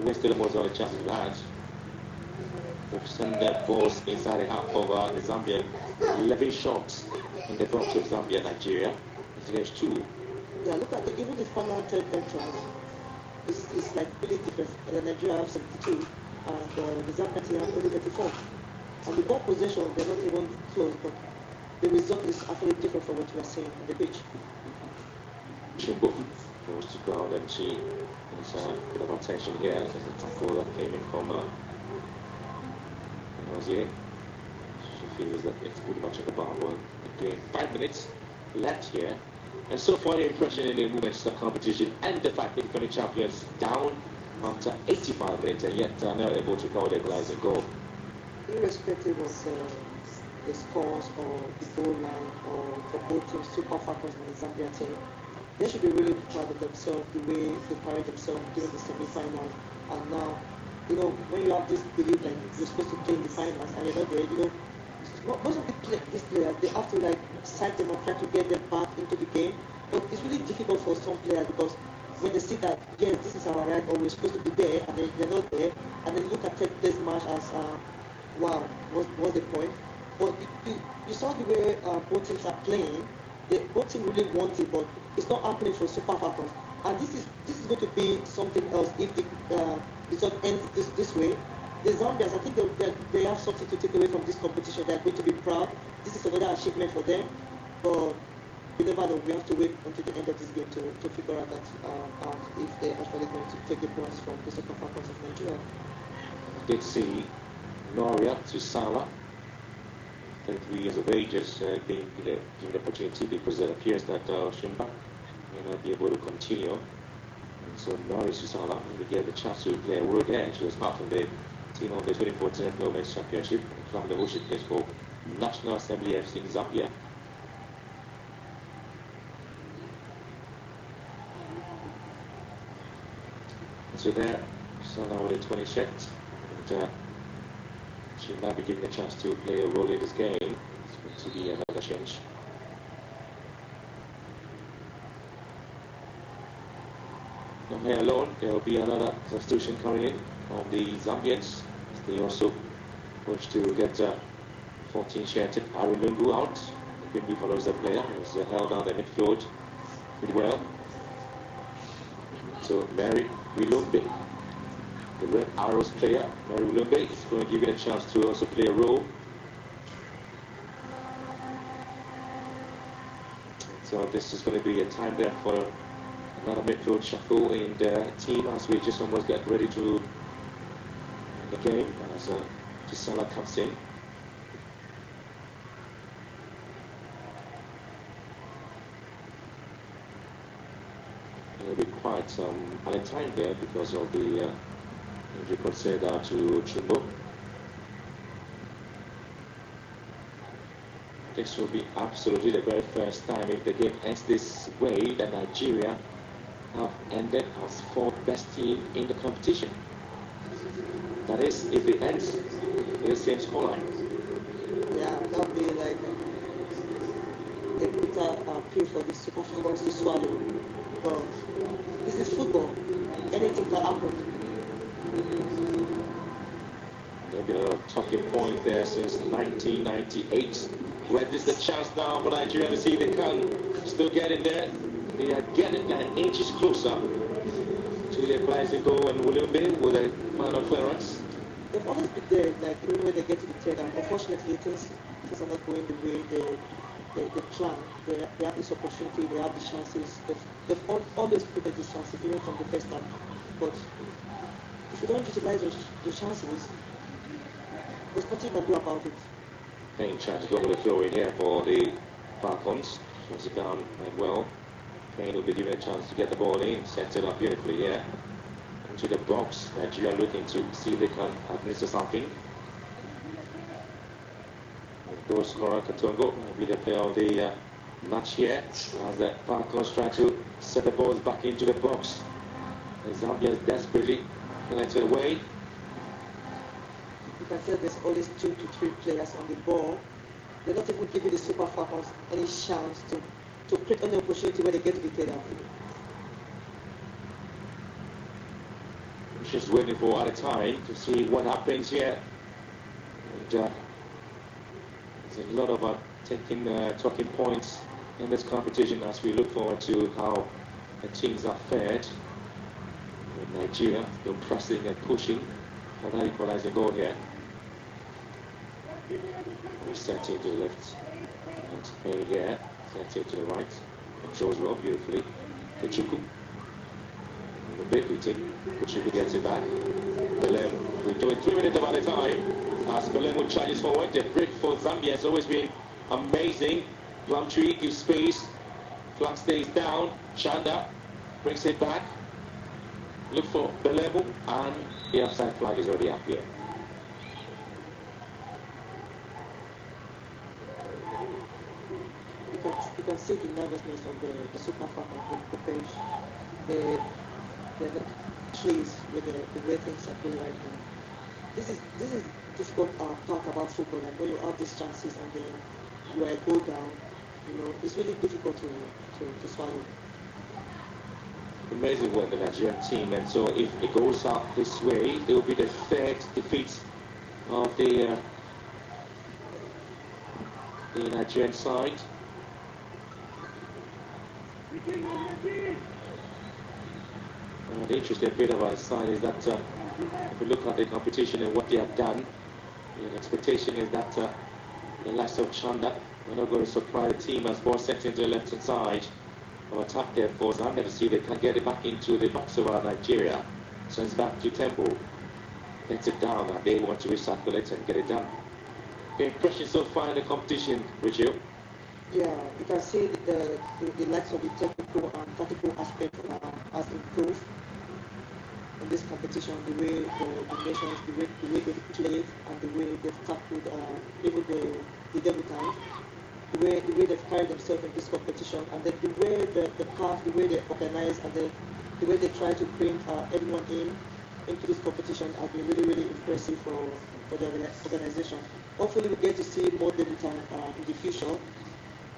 wasted most of the chances they've had. They've sent their balls inside the half of the Zambian. 11 shots in the box of Zambia, Nigeria. There's 2. Yeah, look at even the final third entrance. It's like really different. Nigeria have 72, and the Zambia team have only 34. And the ball possession, they're not even close, but the result is actually different from what we are seeing on the pitch. Chimbo goes to ground, and she is a bit of attention here. There's a tackle that came in from Rozier. She feels that it's pretty much at the bar. Well, again, 5 minutes left here. And so far, the impression in the women's competition, and the fact that the current champions down after 85 minutes, and yet not able to cover their glass and goal. Irrespective of the scores or the goal line or for both teams, Super Falcons and the Zambia team, they should be really proud of themselves, the way they carried themselves during the semi-finals. And now, when you have this belief that you're supposed to play in the finals and you're not there, most of these players, they have to psych them up, try to get them back into the game. But it's really difficult for some players because when they see that, yes, this is our right, or we're supposed to be there, and then they're not there, and then look at this match as, wow, what's the point? But you saw the way both teams are playing. Both teams really want it, but it's not happening for Super Falcons. And this is going to be something else if result ends this way. The Zambians, I think they have something to take away from this competition. They are going to be proud. This is another achievement for them. But we never know. We have to wait until the end of this game to figure out if they're actually going to take the points from the Super Falcons of Nigeria. I did see Noria to Salah, 33 years of age, has been given the opportunity because it appears that Shimba may not be able to continue. And so Norris to Salah will get the chance to play a role there. She was part of the team of the 2014 Women's Championship from the Ocean Place for National Assembly FC in Zambia. So there, Salah with a 20 shirt. And, she might be given a chance to play a role in this game. It's going to be another change. Not here alone, there will be another substitution coming in from the Zambians. They also wish to get 14-shirted Aaron Lungu out. The Gimbi follows the player who's held down the midfield pretty well. So Mary Wilumbe, the Red Arrows player, Mary Wilumbe, is going to give it a chance to also play a role. So this is going to be a time there for another midfield shuffle in the team as we just almost get ready to the game as Gisela comes in. It'll be quite some time there because of the injury concern to Chumbo. This will be absolutely the very first time if the game ends this way that Nigeria have ended as fourth best team in the competition. That is, if it ends in the same scoreline. Yeah, that would be like a bitter pill for the Super Falcons to swallow. But this is football. Anything can happen. There'll be a talking point there since 1998. Where this is the chance now for Nigeria to see if they can still get in there. They are getting inches closer to their bicycle and Wilumbe with a final clearance. They've always been there, like even when they get to the third, and unfortunately things are not going the way they plan. They have this opportunity, they have the chances. They've always created these chances, even from the first half. But if you don't utilize those chances, there's nothing you can do about it. Payne trying to go with the throw in here for the Falcons. Slows it down quite well. Payne will be given a chance to get the ball in, sets it up beautifully here. Into the box. Nigeria looking to see if they can administer something. Goal scorer Katongo will be the player of the match here as the Falcons try to set the balls back into the box. The Zambians desperately collected away. You can tell there's always 2 to 3 players on the ball. They're not even giving the Super Falcons any chance to create any opportunity when they get to the third half. Just waiting for other time to see what happens here. And, there's a lot of talking points in this competition as we look forward to how the teams are fared. With Nigeria still pressing and pushing for that equalizing goal here. We set it to the left and here, set it to the right. Controls well beautifully. Kuchuku. A bit beating. Kuchuku gets it back. Belem. We're doing 3 minutes about the time. As Belem charges forward. The break for Zambia has always been amazing. Plumtree gives space. Flag stays down. Chanda brings it back. Look for Belemu, and the offside flag is already up here. You can see the nervousness of the Super Falcons on the bench. They're not pleased with the way things are going right now. This is difficult part about football. Like when you have these chances and then you are a goal down, it's really difficult to swallow. Amazing work the Nigerian team, and so if it goes out this way, it will be the third defeat of the Nigerian side. The interesting bit about the side is that if you look at the competition and what they have done, the expectation is that the likes of Chanda are not going to supply the team as ball sent into the left hand side of attack there for Zambia to see if they can get it back into the box of Nigeria. Sends back to Temple. Gets it down and they want to recycle it and get it done. Impression so far in the competition, Richard? Yeah, you can see the likes of the technical and tactical aspect has improved in this competition. The way the nations, the way they played, and the way they've tackled even the debutants, the way they've carried themselves in this competition, and then the way the path, the way they organize, and the way they try to bring everyone into this competition has been really, really impressive for the organization. Hopefully we get to see more debutants in the future,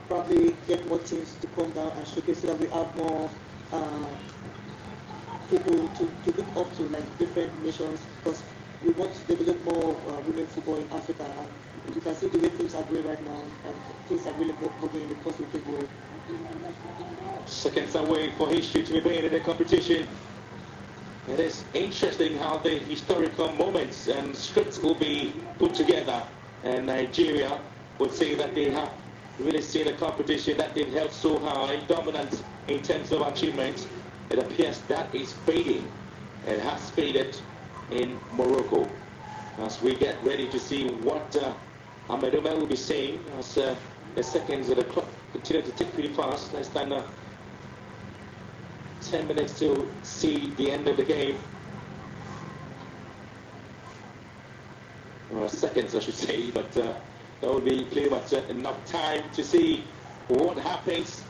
probably get more teams to come down and showcase so that we have more people to look up to, like different nations, because we want to develop more women football in Africa. And you can see the way things are going right now, and things are really moving in the positive way. Seconds away for history to be made in the competition. It is interesting how the historical moments and scripts will be put together, and Nigeria would say that they have really seen a competition that they've held so high, dominant in terms of achievement. It appears that is fading, and has faded in Morocco. As we get ready to see what Ahmed Omar will be saying, as the seconds of the clock continue to tick pretty fast. Less than 10 minutes to see the end of the game. Or seconds, I should say, but that will be pretty much enough time to see what happens.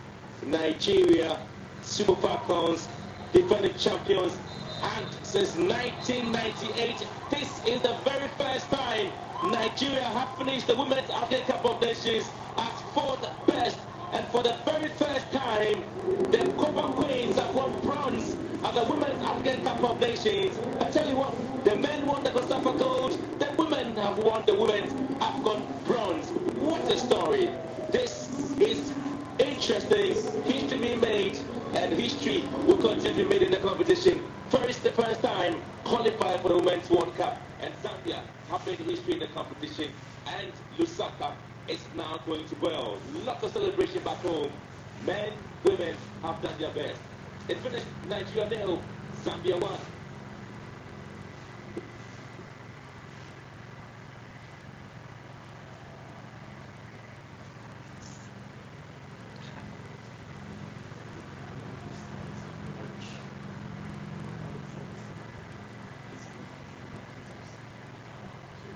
Nigeria, Super Falcons, defending champions, and since 1998, this is the very first time Nigeria have finished the Women's African Cup of Nations as fourth best. And for the very first time, the Copper Queens have won bronze at the Women's African Cup of Nations. I tell you what, the men won the Cosafa Gold, the women have won the Women's Afcon bronze. What a story! This is interesting. History being made, and history will continue to be made in the competition. The first time qualified for the Women's World Cup, and Zambia have made history in the competition, and Lusaka is now going to well. Lots of celebration back home. Men, women have done their best. It finished Nigeria 0, Zambia 1.